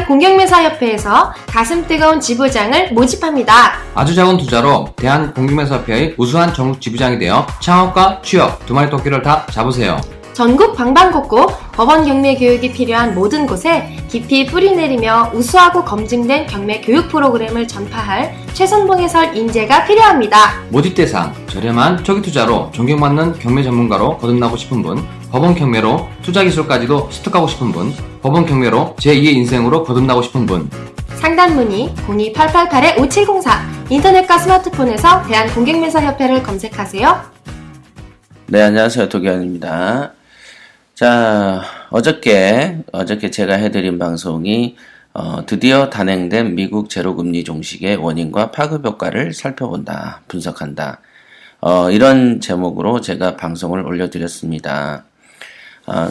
대한공경매사협회에서 가슴 뜨거운 지부장을 모집합니다. 아주 작은 투자로 대한공경매사협회의 우수한 전국 지부장이 되어 창업과 취업 두 마리 토끼를 다 잡으세요. 전국 방방곡곡 법원 경매 교육이 필요한 모든 곳에 깊이 뿌리내리며 우수하고 검증된 경매 교육 프로그램을 전파할 최선봉 해설 인재가 필요합니다. 모집 대상, 저렴한 초기 투자로 존경받는 경매 전문가로 거듭나고 싶은 분, 법원 경매로 투자 기술까지도 습득하고 싶은 분, 법원 경매로 제2의 인생으로 거듭나고 싶은 분. 상담 문의 02-888-5704 인터넷과 스마트폰에서 대한공경매사협회를 검색하세요. 네, 안녕하세요. 도기환입니다. 자, 어저께 제가 해드린 방송이 드디어 단행된 미국 제로금리 종식의 원인과 파급 효과를 살펴본다, 분석한다. 이런 제목으로 제가 방송을 올려드렸습니다.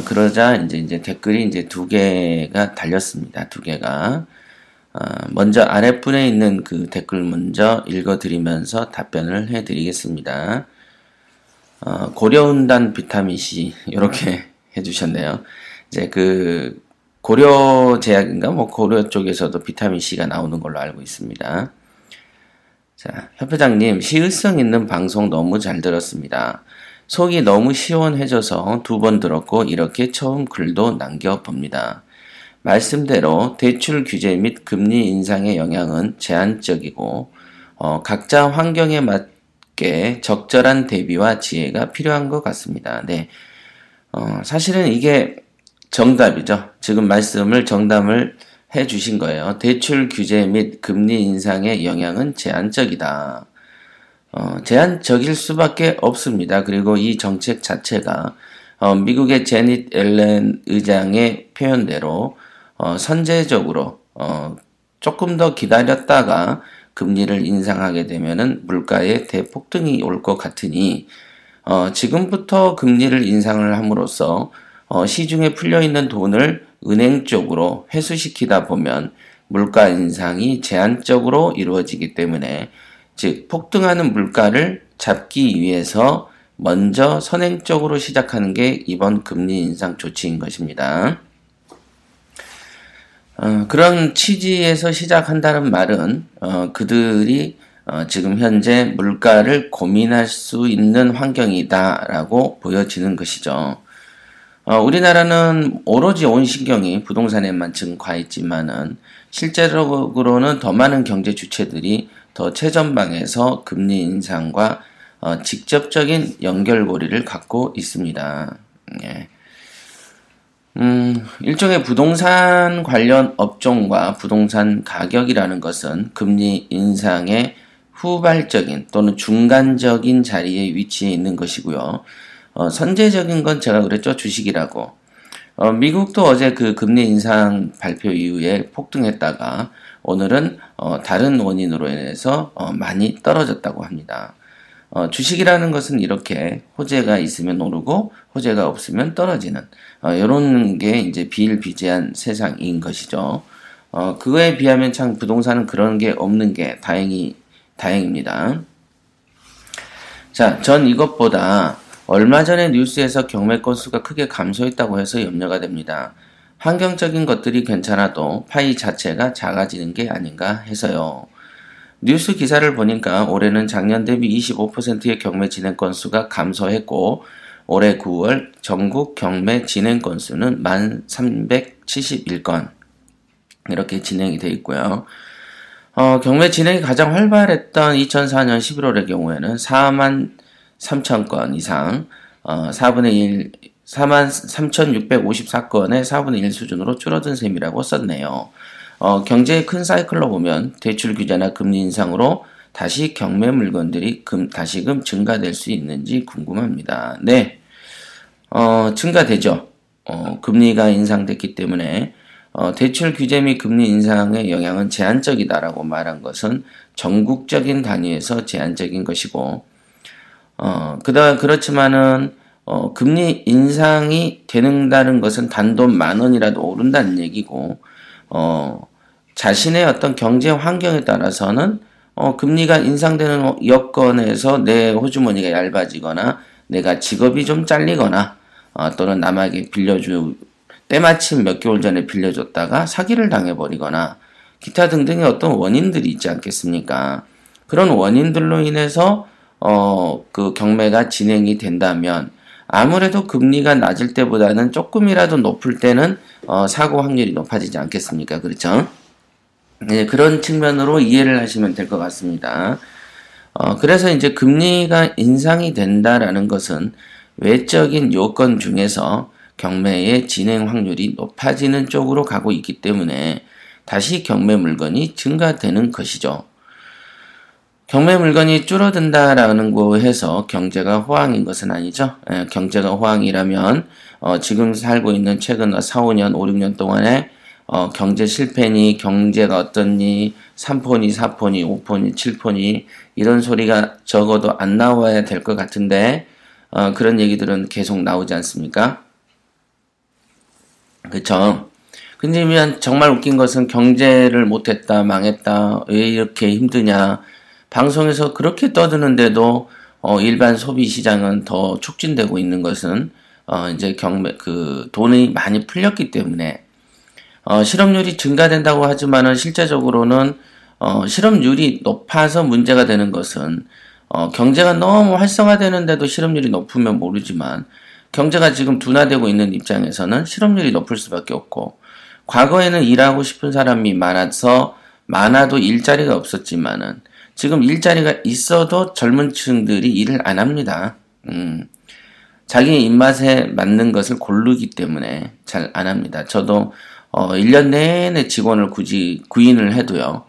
그러자 이제 댓글이 이제 2개가 달렸습니다. 2개가. 먼저 아랫분에 있는 그 댓글 먼저 읽어드리면서 답변을 해드리겠습니다. 고려은단 비타민C, 이렇게 해주셨네요. 이제 그, 고려 제약인가? 고려 쪽에서도 비타민C가 나오는 걸로 알고 있습니다. 자, 협회장님, 시의성 있는 방송 너무 잘 들었습니다. 속이 너무 시원해져서 2번 들었고, 이렇게 처음 글도 남겨봅니다. 말씀대로 대출 규제 및 금리 인상의 영향은 제한적이고, 각자 환경에 맞게 적절한 대비와 지혜가 필요한 것 같습니다. 네. 사실은 이게 정답이죠. 지금 정답을 해 주신 거예요. 대출 규제 및 금리 인상의 영향은 제한적이다. 제한적일 수밖에 없습니다. 그리고 이 정책 자체가 미국의 제닛 옐렌 의장의 표현대로 선제적으로 조금 더 기다렸다가 금리를 인상하게 되면은 물가에 대폭등이 올 것 같으니 지금부터 금리를 인상을 함으로써 시중에 풀려있는 돈을 은행 쪽으로 회수시키다 보면 물가 인상이 제한적으로 이루어지기 때문에 즉 폭등하는 물가를 잡기 위해서 먼저 선행적으로 시작하는 게 이번 금리 인상 조치인 것입니다. 그런 취지에서 시작한다는 말은 그들이 지금 현재 물가를 고민할 수 있는 환경이다라고 보여지는 것이죠. 우리나라는 오로지 온 신경이 부동산에만 지금 가 있지만은 실제로는 더 많은 경제 주체들이 더 최전방에서 금리 인상과 직접적인 연결고리를 갖고 있습니다. 예. 일종의 부동산 관련 업종과 부동산 가격이라는 것은 금리 인상의 후발적인 또는 중간적인 자리에 위치해 있는 것이고요. 선제적인 건 제가 그랬죠. 주식이라고. 미국도 어제 그 금리 인상 발표 이후에 폭등했다가 오늘은 다른 원인으로 인해서 많이 떨어졌다고 합니다. 주식이라는 것은 이렇게 호재가 있으면 오르고 호재가 없으면 떨어지는 이런 게 이제 비일비재한 세상인 것이죠. 그거에 비하면 참 부동산은 그런 게 없는 게 다행입니다. 자, 전 이것보다 얼마 전에 뉴스에서 경매 건수가 크게 감소했다고 해서 염려가 됩니다. 환경적인 것들이 괜찮아도 파이 자체가 작아지는 게 아닌가 해서요. 뉴스 기사를 보니까 올해는 작년 대비 25%의 경매 진행 건수가 감소했고 올해 9월 전국 경매 진행 건수는 1371건 이렇게 진행이 되어 있고요. 경매 진행이 가장 활발했던 2004년 11월의 경우에는 43,000건 이상 43,654건의 4분의 1 수준으로 줄어든 셈이라고 썼네요. 경제의 큰 사이클로 보면 대출 규제나 금리 인상으로 다시 경매 물건들이 다시금 증가될 수 있는지 궁금합니다. 네, 증가되죠. 금리가 인상됐기 때문에 대출 규제 및 금리 인상의 영향은 제한적이다라고 말한 것은 전국적인 단위에서 제한적인 것이고 그렇지만은 금리 인상이 되는다는 것은 단돈 10,000원이라도 오른다는 얘기고 자신의 어떤 경제 환경에 따라서는 금리가 인상되는 여건에서 내 호주머니가 얇아지거나 내가 직업이 좀 잘리거나 또는 남에게 때마침 몇 개월 전에 빌려줬다가 사기를 당해버리거나 기타 등등의 어떤 원인들이 있지 않겠습니까? 그런 원인들로 인해서 그 경매가 진행이 된다면 아무래도 금리가 낮을 때보다는 조금이라도 높을 때는 사고 확률이 높아지지 않겠습니까? 그렇죠? 네, 그런 측면으로 이해를 하시면 될 것 같습니다. 그래서 이제 금리가 인상이 된다라는 것은 외적인 요건 중에서 경매의 진행 확률이 높아지는 쪽으로 가고 있기 때문에 다시 경매 물건이 증가되는 것이죠. 경매 물건이 줄어든다라는 거 해서 경제가 호황인 것은 아니죠. 경제가 호황이라면 지금 살고 있는 최근 4, 5년, 5, 6년 동안에 경제 실패니, 경제가 어떻니, 3포니, 4포니, 5포니, 7포니 이런 소리가 적어도 안 나와야 될 것 같은데 그런 얘기들은 계속 나오지 않습니까? 그쵸? 근데 정말 웃긴 것은 경제를 못했다, 망했다, 왜 이렇게 힘드냐 방송에서 그렇게 떠드는데도 일반 소비 시장은 더 촉진되고 있는 것은 이제 돈이 많이 풀렸기 때문에 실업률이 증가된다고 하지만은 실제적으로는 실업률이 높아서 문제가 되는 것은 경제가 너무 활성화되는데도 실업률이 높으면 모르지만 경제가 지금 둔화되고 있는 입장에서는 실업률이 높을 수밖에 없고 과거에는 일하고 싶은 사람이 많아도 일자리가 없었지만은 지금 일자리가 있어도 젊은 층들이 일을 안 합니다. 자기 입맛에 맞는 것을 고르기 때문에 잘 안 합니다. 저도 1년 내내 직원을 구인을 해도요.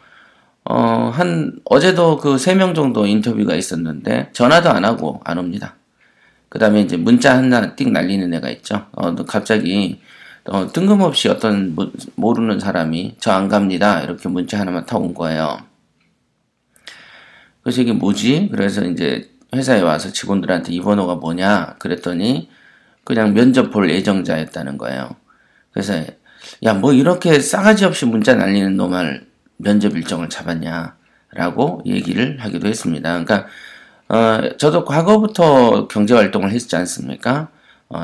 어제도 그 3명 정도 인터뷰가 있었는데 전화도 안 하고 안 옵니다. 그 다음에 이제 문자 하나 띡 날리는 애가 있죠. 갑자기 뜬금없이 어떤 모르는 사람이 저 안 갑니다. 이렇게 문자 하나만 타고 온 거예요. 그래서 이게 뭐지? 그래서 이제 회사에 와서 직원들한테 이 번호가 뭐냐? 그랬더니 그냥 면접 볼 예정자였다는 거예요. 그래서 야, 뭐 이렇게 싸가지 없이 문자 날리는 놈을 면접 일정을 잡았냐? 라고 얘기를 하기도 했습니다. 그러니까 저도 과거부터 경제활동을 했지 않습니까?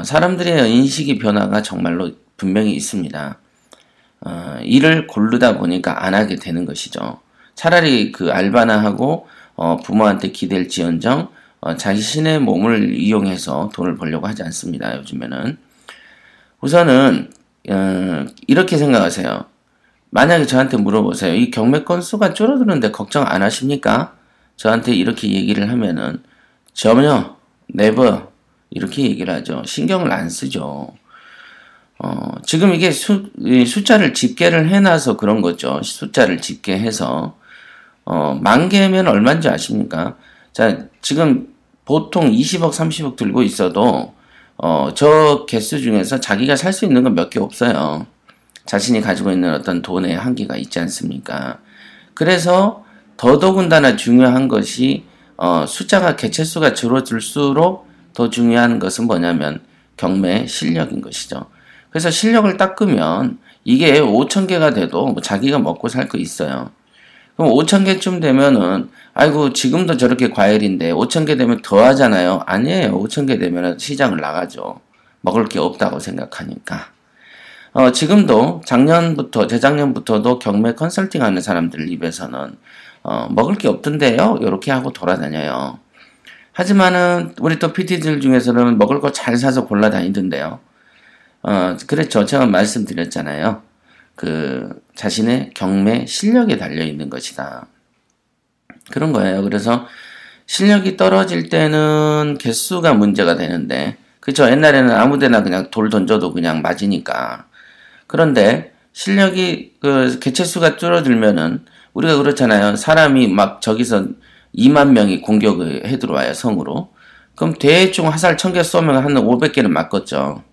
사람들의 인식의 변화가 정말로 분명히 있습니다. 일을 고르다 보니까 안 하게 되는 것이죠. 차라리 그 알바나 하고 부모한테 기댈지언정 자신의 몸을 이용해서 돈을 벌려고 하지 않습니다. 요즘에는. 우선은 이렇게 생각하세요. 만약에 저한테 물어보세요. 이 경매 건수가 줄어드는데 걱정 안 하십니까? 저한테 이렇게 얘기를 하면은 전혀 never 이렇게 얘기를 하죠. 신경을 안 쓰죠. 지금 이게 숫자를 집계를 해놔서 그런 거죠. 숫자를 집계해서 10,000개면 얼마인지 아십니까? 자, 지금 보통 20억, 30억 들고 있어도 저 개수 중에서 자기가 살 수 있는 건 몇 개 없어요. 자신이 가지고 있는 어떤 돈의 한계가 있지 않습니까? 그래서 더더군다나 중요한 것이 숫자가 개체수가 줄어들수록 더 중요한 것은 뭐냐면 경매 실력인 것이죠. 그래서 실력을 닦으면 이게 5,000개가 돼도 뭐 자기가 먹고 살 거 있어요. 그럼 5,000개쯤 되면은 아이고 지금도 저렇게 과열인데 5,000개 되면 더 하잖아요. 아니에요. 5,000개 되면 시장을 나가죠. 먹을 게 없다고 생각하니까. 지금도 재작년부터도 경매 컨설팅 하는 사람들 입에서는 먹을 게 없던데요. 이렇게 하고 돌아다녀요. 하지만은 우리 또 PT들 중에서는 먹을 거 잘 사서 골라다니던데요. 그렇죠. 제가 말씀드렸잖아요. 자신의 경매 실력에 달려있는 것이다. 그런 거예요. 그래서 실력이 떨어질 때는 개수가 문제가 되는데, 그쵸. 옛날에는 아무데나 그냥 돌 던져도 그냥 맞으니까. 그런데 실력이, 개체수가 줄어들면은, 우리가 그렇잖아요. 사람이 막 저기서 2만 명이 공격을 해 들어와요, 성으로. 그럼 대충 화살 1,000개 쏘면 한 500개는 맞겠죠.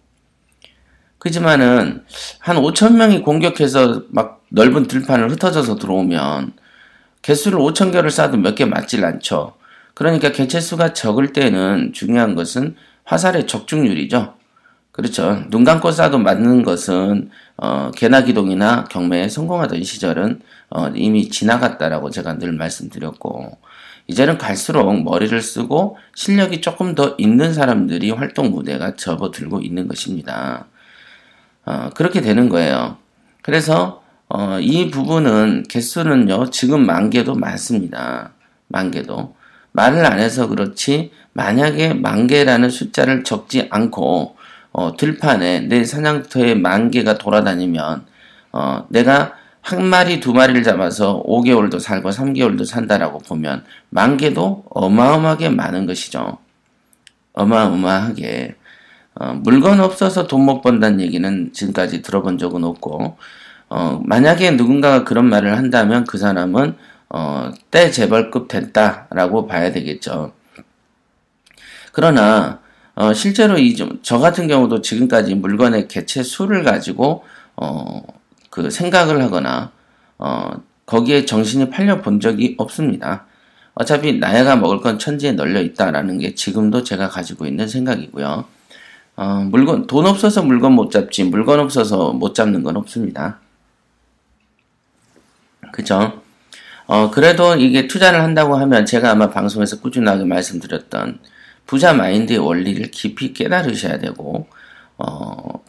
그지만은 한 5,000명이 공격해서 막 넓은 들판을 흩어져서 들어오면 개수를 5,000개를 쏴도 몇 개 맞질 않죠. 그러니까 개체수가 적을 때는 중요한 것은 화살의 적중률이죠. 그렇죠. 눈 감고 쏴도 맞는 것은 개나기동이나 경매에 성공하던 시절은 이미 지나갔다라고 제가 늘 말씀드렸고, 이제는 갈수록 머리를 쓰고 실력이 조금 더 있는 사람들이 활동 무대가 접어들고 있는 것입니다. 그렇게 되는 거예요. 그래서 이 부분은 개수는요, 지금 10,000개도 많습니다. 10,000개도. 말을 안 해서 그렇지, 만약에 10,000개라는 숫자를 적지 않고, 들판에 내 사냥터에 10,000개가 돌아다니면, 내가 한 마리, 두 마리를 잡아서 5개월도 살고 3개월도 산다라고 보면, 10,000개도 어마어마하게 많은 것이죠. 어마어마하게. 물건 없어서 돈 못 번다는 얘기는 지금까지 들어본 적은 없고, 만약에 누군가가 그런 말을 한다면 그 사람은 때 재벌급 됐다라고 봐야 되겠죠. 그러나 실제로 저 같은 경우도 지금까지 물건의 개체 수를 가지고 그 생각을 하거나 거기에 정신이 팔려 본 적이 없습니다. 어차피 나야가 먹을 건 천지에 널려 있다라는 게 지금도 제가 가지고 있는 생각이고요. 돈 없어서 물건 못 잡지, 물건 없어서 못 잡는 건 없습니다. 그죠? 그래도 이게 투자를 한다고 하면 제가 아마 방송에서 꾸준하게 말씀드렸던 부자 마인드의 원리를 깊이 깨달으셔야 되고,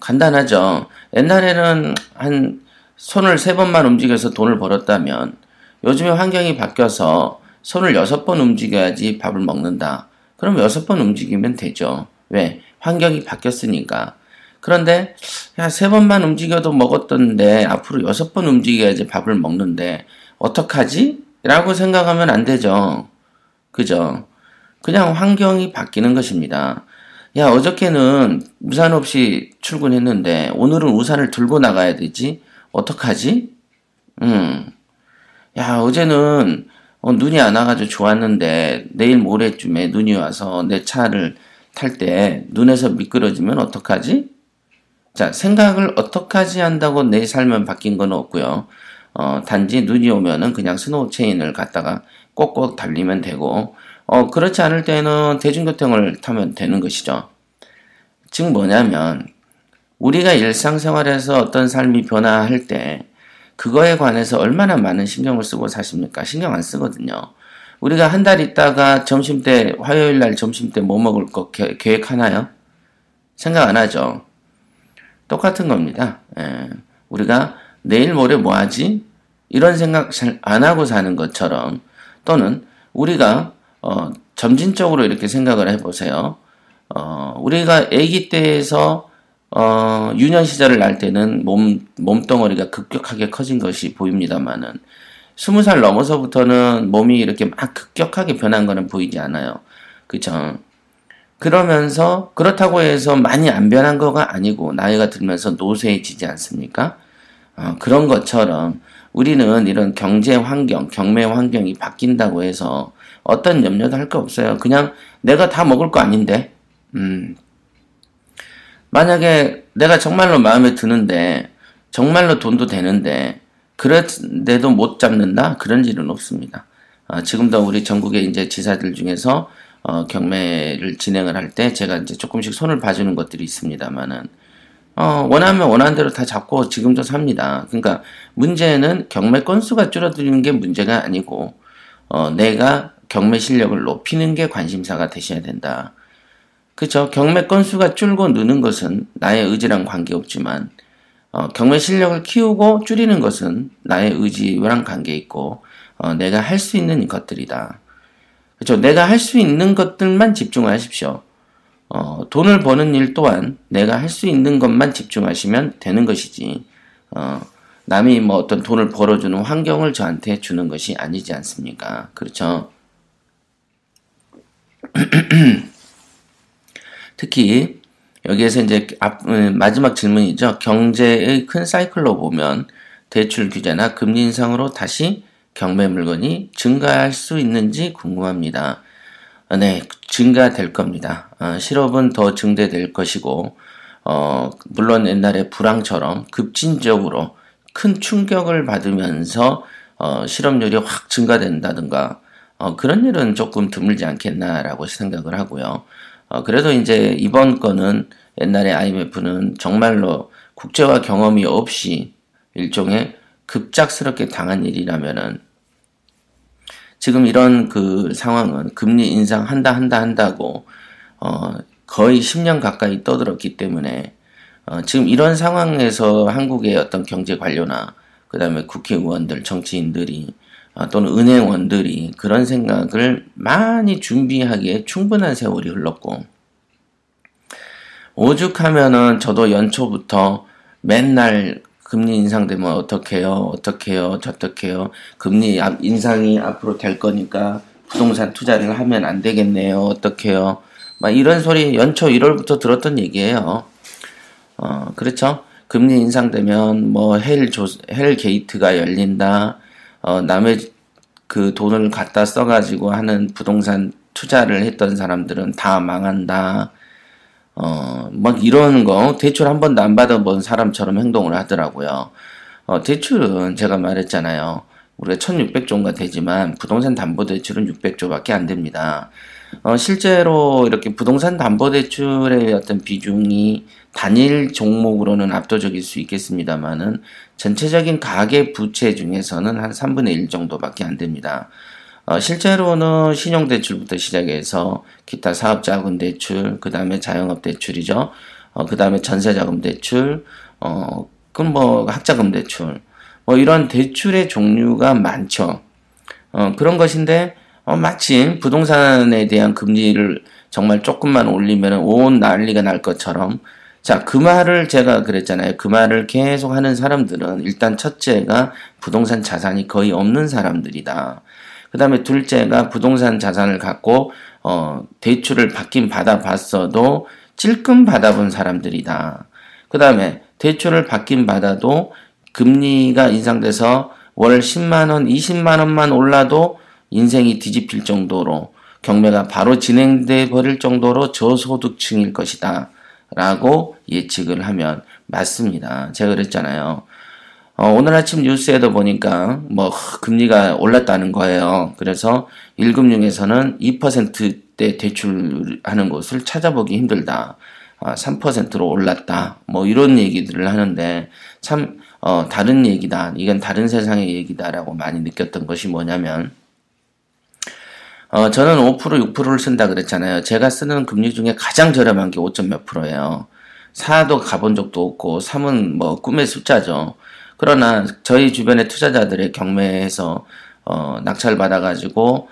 간단하죠. 옛날에는 한 손을 3번만 움직여서 돈을 벌었다면 요즘에 환경이 바뀌어서 손을 6번 움직여야지 밥을 먹는다. 그럼 6번 움직이면 되죠. 왜? 환경이 바뀌었으니까. 그런데 3번만 움직여도 먹었던데 앞으로 6번 움직여야지 밥을 먹는데 어떡하지? 라고 생각하면 안 되죠. 그죠? 그냥 환경이 바뀌는 것입니다. 야, 어저께는 우산 없이 출근했는데 오늘은 우산을 들고 나가야 되지? 어떡하지? 야, 어제는 눈이 안 와가지고 좋았는데 내일 모레쯤에 눈이 와서 내 차를 탈 때 눈에서 미끄러지면 어떡하지? 자, 생각을 어떡하지 한다고 내 삶은 바뀐 건 없고요. 단지 눈이 오면은 그냥 스노우 체인을 갖다가 꼭꼭 달리면 되고, 그렇지 않을 때는 대중교통을 타면 되는 것이죠. 즉 뭐냐면, 우리가 일상생활에서 어떤 삶이 변화할 때, 그거에 관해서 얼마나 많은 신경을 쓰고 사십니까? 신경 안 쓰거든요. 우리가 한 달 있다가 점심때, 화요일 날 점심때 뭐 먹을 거 계획하나요? 생각 안 하죠. 똑같은 겁니다. 우리가 내일 모레 뭐 하지? 이런 생각 잘 안 하고 사는 것처럼, 또는 우리가 점진적으로 이렇게 생각을 해보세요. 우리가 아기 때에서 유년 시절을 날 때는 몸덩어리가 급격하게 커진 것이 보입니다만은 20살 넘어서부터는 몸이 이렇게 막 급격하게 변한 거는 보이지 않아요. 그쵸? 그러면서 그렇다고 해서 많이 안 변한 거가 아니고 나이가 들면서 노쇠해지지 않습니까? 그런 것처럼 우리는 이런 경제 환경, 경매 환경이 바뀐다고 해서 어떤 염려도 할 거 없어요. 그냥 내가 다 먹을 거 아닌데, 만약에 내가 정말로 마음에 드는데, 정말로 돈도 되는데, 그런데도 못 잡는다? 그런 일은 없습니다. 지금도 우리 전국의 이제 지사들 중에서 경매를 진행을 할 때 제가 이제 조금씩 손을 봐주는 것들이 있습니다만은, 원하면 원하는 대로 다 잡고 지금도 삽니다. 그러니까 문제는 경매 건수가 줄어드는 게 문제가 아니고, 내가 경매 실력을 높이는 게 관심사가 되셔야 된다. 그쵸? 경매 건수가 줄고 느는 것은 나의 의지랑 관계없지만, 경매 실력을 키우고 줄이는 것은 나의 의지랑 관계있고, 내가 할 수 있는 것들이다. 그쵸? 내가 할 수 있는 것들만 집중하십시오. 돈을 버는 일 또한 내가 할 수 있는 것만 집중하시면 되는 것이지, 남이 뭐 어떤 돈을 벌어주는 환경을 저한테 주는 것이 아니지 않습니까? 그렇죠? 특히, 여기에서 이제 마지막 질문이죠. 경제의 큰 사이클로 보면 대출 규제나 금리 인상으로 다시 경매 물건이 증가할 수 있는지 궁금합니다. 네, 증가될 겁니다. 실업은 더 증대될 것이고, 물론 옛날에 불황처럼 급진적으로 큰 충격을 받으면서 실업률이 확 증가된다든가, 그런 일은 조금 드물지 않겠나라고 생각을 하고요. 그래도 이제 이번 건은 옛날에 IMF는 정말로 국제화 경험이 없이 일종의 급작스럽게 당한 일이라면은 지금 이런 그 상황은 금리 인상한다고 거의 10년 가까이 떠들었기 때문에 지금 이런 상황에서 한국의 어떤 경제 관료나 그 다음에 국회의원들, 정치인들이 또는 은행원들이 그런 생각을 많이 준비하기에 충분한 세월이 흘렀고, 오죽하면은 저도 연초부터 맨날 금리 인상되면 어떡해요, 저떡해요, 금리 인상이 앞으로 될 거니까 부동산 투자를 하면 안 되겠네요, 어떡해요, 막 이런 소리 연초 1월부터 들었던 얘기예요. 그렇죠? 금리 인상되면 뭐 헬 게이트가 열린다, 남의 그 돈을 갖다 써가지고 하는 부동산 투자를 했던 사람들은 다 망한다. 막 이런 거, 대출 한 번도 안 받아본 사람처럼 행동을 하더라고요. 대출은 제가 말했잖아요. 우리가 1600조인가 되지만 부동산 담보대출은 600조밖에 안 됩니다. 실제로 이렇게 부동산 담보대출의 어떤 비중이 단일 종목으로는 압도적일 수 있겠습니다만은 전체적인 가계 부채 중에서는 한 3분의 1 정도밖에 안 됩니다. 실제로는 신용대출부터 시작해서 기타 사업자금 대출, 그 다음에 자영업 대출이죠. 그 다음에 전세자금 대출, 그럼 뭐 학자금 대출, 뭐 이런 대출의 종류가 많죠. 그런 것인데, 마침 부동산에 대한 금리를 정말 조금만 올리면 온 난리가 날 것처럼, 자, 그 말을 제가 그랬잖아요. 그 말을 계속 하는 사람들은 일단 첫째가 부동산 자산이 거의 없는 사람들이다. 그 다음에 둘째가 부동산 자산을 갖고 대출을 받긴 받아봤어도 찔끔 받아본 사람들이다. 그 다음에 대출을 받긴 받아도 금리가 인상돼서 월 10만원, 20만원만 올라도 인생이 뒤집힐 정도로 경매가 바로 진행돼 버릴 정도로 저소득층일 것이다 라고 예측을 하면 맞습니다. 제가 그랬잖아요. 오늘 아침 뉴스에도 보니까 뭐 금리가 올랐다는 거예요. 그래서 1금융에서는 2%대 대출하는 곳을 찾아보기 힘들다. 3%로 올랐다. 뭐 이런 얘기들을 하는데 참 다른 얘기다. 이건 다른 세상의 얘기다라고 많이 느꼈던 것이 뭐냐면 저는 5% 6%를 쓴다 그랬잖아요. 제가 쓰는 금리 중에 가장 저렴한 게 5점 몇 %예요. 4도 가본 적도 없고 3은 뭐 꿈의 숫자죠. 그러나 저희 주변의 투자자들의 경매에서 낙찰 받아가지고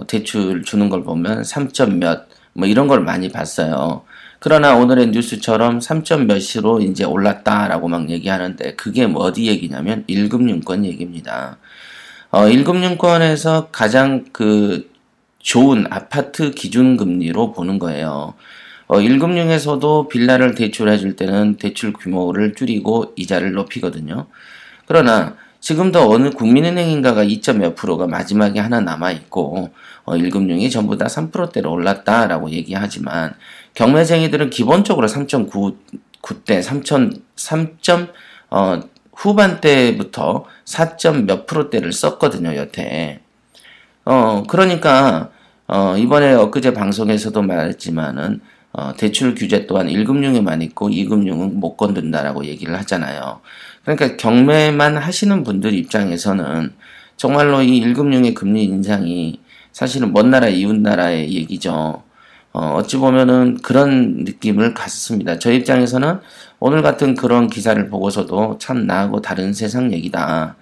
대출 주는 걸 보면 3점 몇 뭐 이런 걸 많이 봤어요. 그러나 오늘의 뉴스처럼 3점 몇으로 이제 올랐다라고 막 얘기하는데 그게 뭐 어디 얘기냐면 1금융권 얘기입니다. 1금융권에서 가장 그 좋은 아파트 기준금리로 보는 거예요. 1금융에서도 빌라를 대출해 줄 때는 대출 규모를 줄이고 이자를 높이거든요. 그러나 지금도 어느 국민은행인가가 2점 몇 %가 마지막에 하나 남아있고 1금융이 전부 다 3%대로 올랐다라고 얘기하지만 경매쟁이들은 기본적으로 3.9대 3점 후반대부터 4점 몇 %대를 썼거든요, 여태. 그러니까 이번에 엊그제 방송에서도 말했지만은 대출 규제 또한 1금융에만 있고 2금융은 못 건든다라고 얘기를 하잖아요. 그러니까 경매만 하시는 분들 입장에서는 정말로 이 1금융의 금리 인상이 사실은 먼 나라 이웃 나라의 얘기죠. 어찌 보면은 그런 느낌을 갖습니다. 저 입장에서는 오늘 같은 그런 기사를 보고서도 참 나하고 다른 세상 얘기다.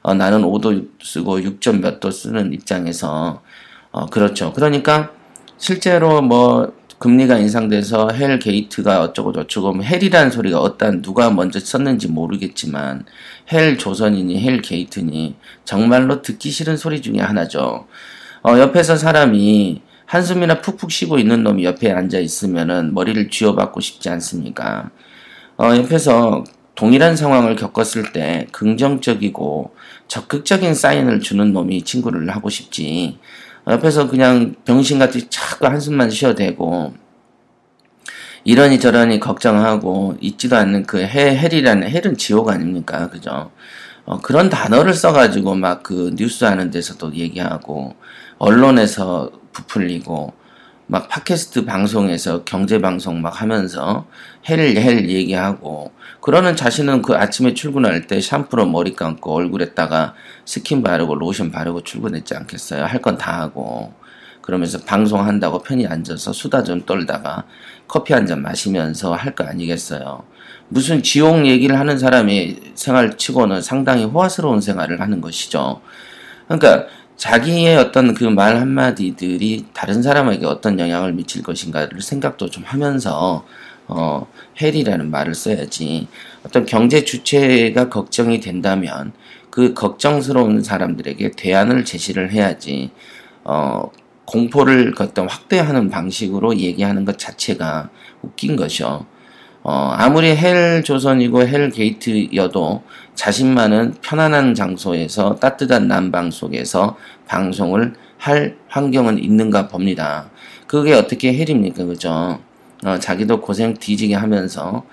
나는 5도 쓰고 6점 몇 도 쓰는 입장에서 그렇죠. 그러니까 실제로 뭐 금리가 인상돼서 헬 게이트가 어쩌고 저쩌고 헬이라는 소리가 어떤 누가 먼저 썼는지 모르겠지만 헬 조선이니 헬 게이트니 정말로 듣기 싫은 소리 중에 하나죠. 옆에서 사람이 한숨이나 푹푹 쉬고 있는 놈이 옆에 앉아 있으면은 머리를 쥐어받고 싶지 않습니까? 옆에서 동일한 상황을 겪었을 때 긍정적이고 적극적인 사인을 주는 놈이 친구를 하고 싶지. 옆에서 그냥 병신같이 자꾸 한숨만 쉬어대고 이러니 저러니 걱정하고 있지도 않는 그 헬이라는 헬은 지옥 아닙니까? 그죠? 그런 단어를 써가지고 막 그 뉴스 하는 데서도 얘기하고 언론에서 부풀리고 막 팟캐스트 방송에서 경제방송 막 하면서 헬 얘기하고 그러는 자신은 그 아침에 출근할 때 샴푸로 머리 감고 얼굴에다가 스킨 바르고 로션 바르고 출근했지 않겠어요? 할 건 다 하고 그러면서 방송한다고 편히 앉아서 수다 좀 떨다가 커피 한 잔 마시면서 할 거 아니겠어요? 무슨 지옥 얘기를 하는 사람이 생활치고는 상당히 호화스러운 생활을 하는 것이죠. 그러니까 자기의 어떤 그 말 한마디들이 다른 사람에게 어떤 영향을 미칠 것인가를 생각도 좀 하면서 헬이라는 말을 써야지. 어떤 경제 주체가 걱정이 된다면 그 걱정스러운 사람들에게 대안을 제시를 해야지. 공포를 어떤 확대하는 방식으로 얘기하는 것 자체가 웃긴 것이요. 아무리 헬 조선이고 헬 게이트여도 자신만은 편안한 장소에서 따뜻한 난방 속에서 방송을 할 환경은 있는가 봅니다. 그게 어떻게 헬입니까? 그죠? 자기도 고생 뒤지게 하면서,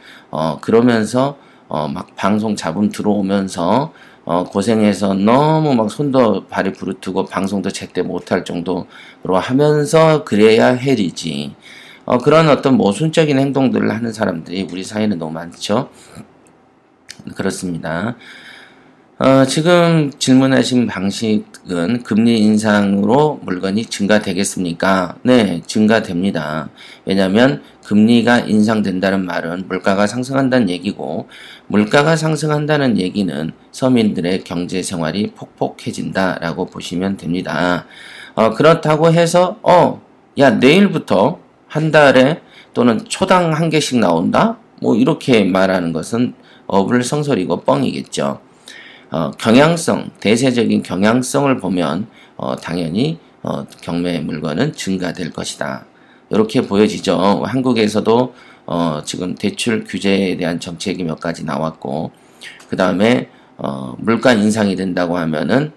그러면서, 막 방송 잡음 들어오면서, 고생해서 너무 막 손도 발이 부르트고 방송도 제때 못할 정도로 하면서 그래야 헬이지. 그런 어떤 모순적인 행동들을 하는 사람들이 우리 사회는 너무 많죠. 그렇습니다. 지금 질문하신 방식은 금리 인상으로 물건이 증가되겠습니까? 네, 증가됩니다. 왜냐하면 금리가 인상된다는 말은 물가가 상승한다는 얘기고, 물가가 상승한다는 얘기는 서민들의 경제 생활이 폭폭해진다라고 보시면 됩니다. 그렇다고 해서 야, 내일부터 한 달에 또는 초당 한 개씩 나온다? 뭐 이렇게 말하는 것은 어불성설이고 뻥이겠죠. 경향성, 대세적인 경향성을 보면 당연히 경매 물건은 증가될 것이다. 이렇게 보여지죠. 한국에서도 지금 대출 규제에 대한 정책이 몇 가지 나왔고, 그 다음에 물가 인상이 된다고 하면은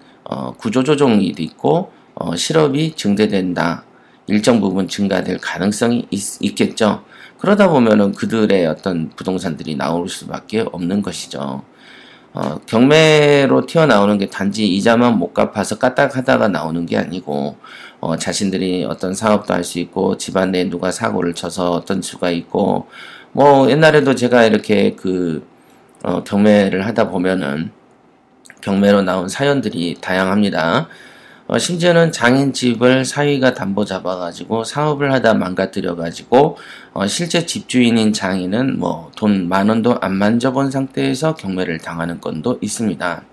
구조조정이 있고 실업이 증대된다. 일정 부분 증가될 가능성이 있겠죠. 그러다 보면은 그들의 어떤 부동산들이 나올 수밖에 없는 것이죠. 경매로 튀어나오는 게 단지 이자만 못 갚아서 까딱하다가 나오는 게 아니고, 자신들이 어떤 사업도 할 수 있고, 집안 내에 누가 사고를 쳐서 어떤 수가 있고, 뭐, 옛날에도 제가 이렇게 경매를 하다 보면은, 경매로 나온 사연들이 다양합니다. 심지어는 장인집을 사위가 담보 잡아가지고 사업을 하다 망가뜨려가지고 실제 집주인인 장인은 뭐 돈 10,000원도 안 만져본 상태에서 경매를 당하는 건도 있습니다.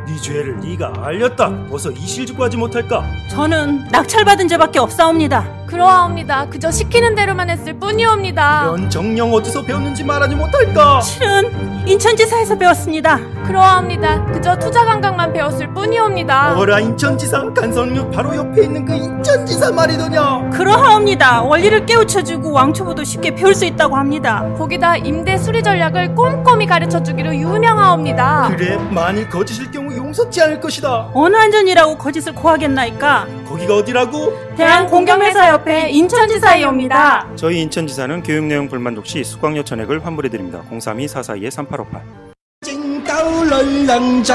네 죄를 네가 알렸다. 어서 이실직고 하지 못할까? 저는 낙찰받은 죄밖에 없사옵니다. 그러하옵니다. 그저 시키는 대로만 했을 뿐이옵니다. 이런 정령 어디서 배웠는지 말하지 못할까? 실은 인천지사에서 배웠습니다. 그러하옵니다. 그저 투자 감각만 배웠을 뿐이옵니다. 어라, 인천지사 간선역 바로 옆에 있는 그 인천지사 말이더냐? 그러하옵니다. 원리를 깨우쳐주고 왕초보도 쉽게 배울 수 있다고 합니다. 거기다 임대 수리 전략을 꼼꼼히 가르쳐주기로 유명하옵니다. 그래, 만일 거짓일 경우 용서치 않을 것이다. 어느 안전이라고 거짓을 고하겠나이까? 거기가 어디라고? 대한공경회사협회 인천지사이옵니다. 저희 인천지사는 교육 내용 불만족 시 수강료 전액을 환불해드립니다. 032-442-3858. 正道論良仔，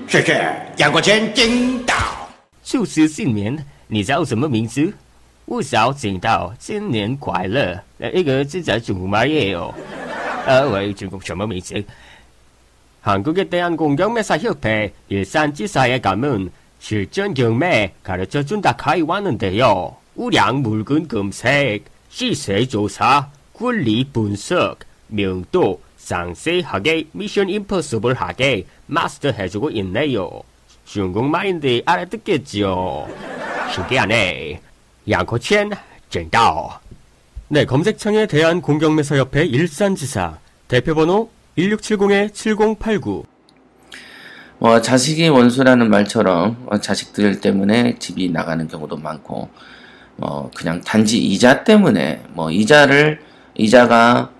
謝謝楊國強正道。祝师新年，你叫什么名字？我小景道，新年快乐。一个是在中国耶哦。喂，中国什么名字？ 한국의 대한공경매사협회 일산지사에 가면 실전 경매 가르쳐준다 가이 왔는데요. 우량 물건 검색, 시세 조사, 권리 분석, 명도 상세하게 미션 임퍼서블하게 마스터해주고 있네요. 중국말인데 알아듣겠죠? 신기하네. 양코첸 젠다오. 네, 검색창에 대한공경매사협회 일산지사 대표번호 1670-7089. 자식이 원수라는 말처럼 자식들 때문에 집이 나가는 경우도 많고, 그냥 단지 이자 때문에, 이자가,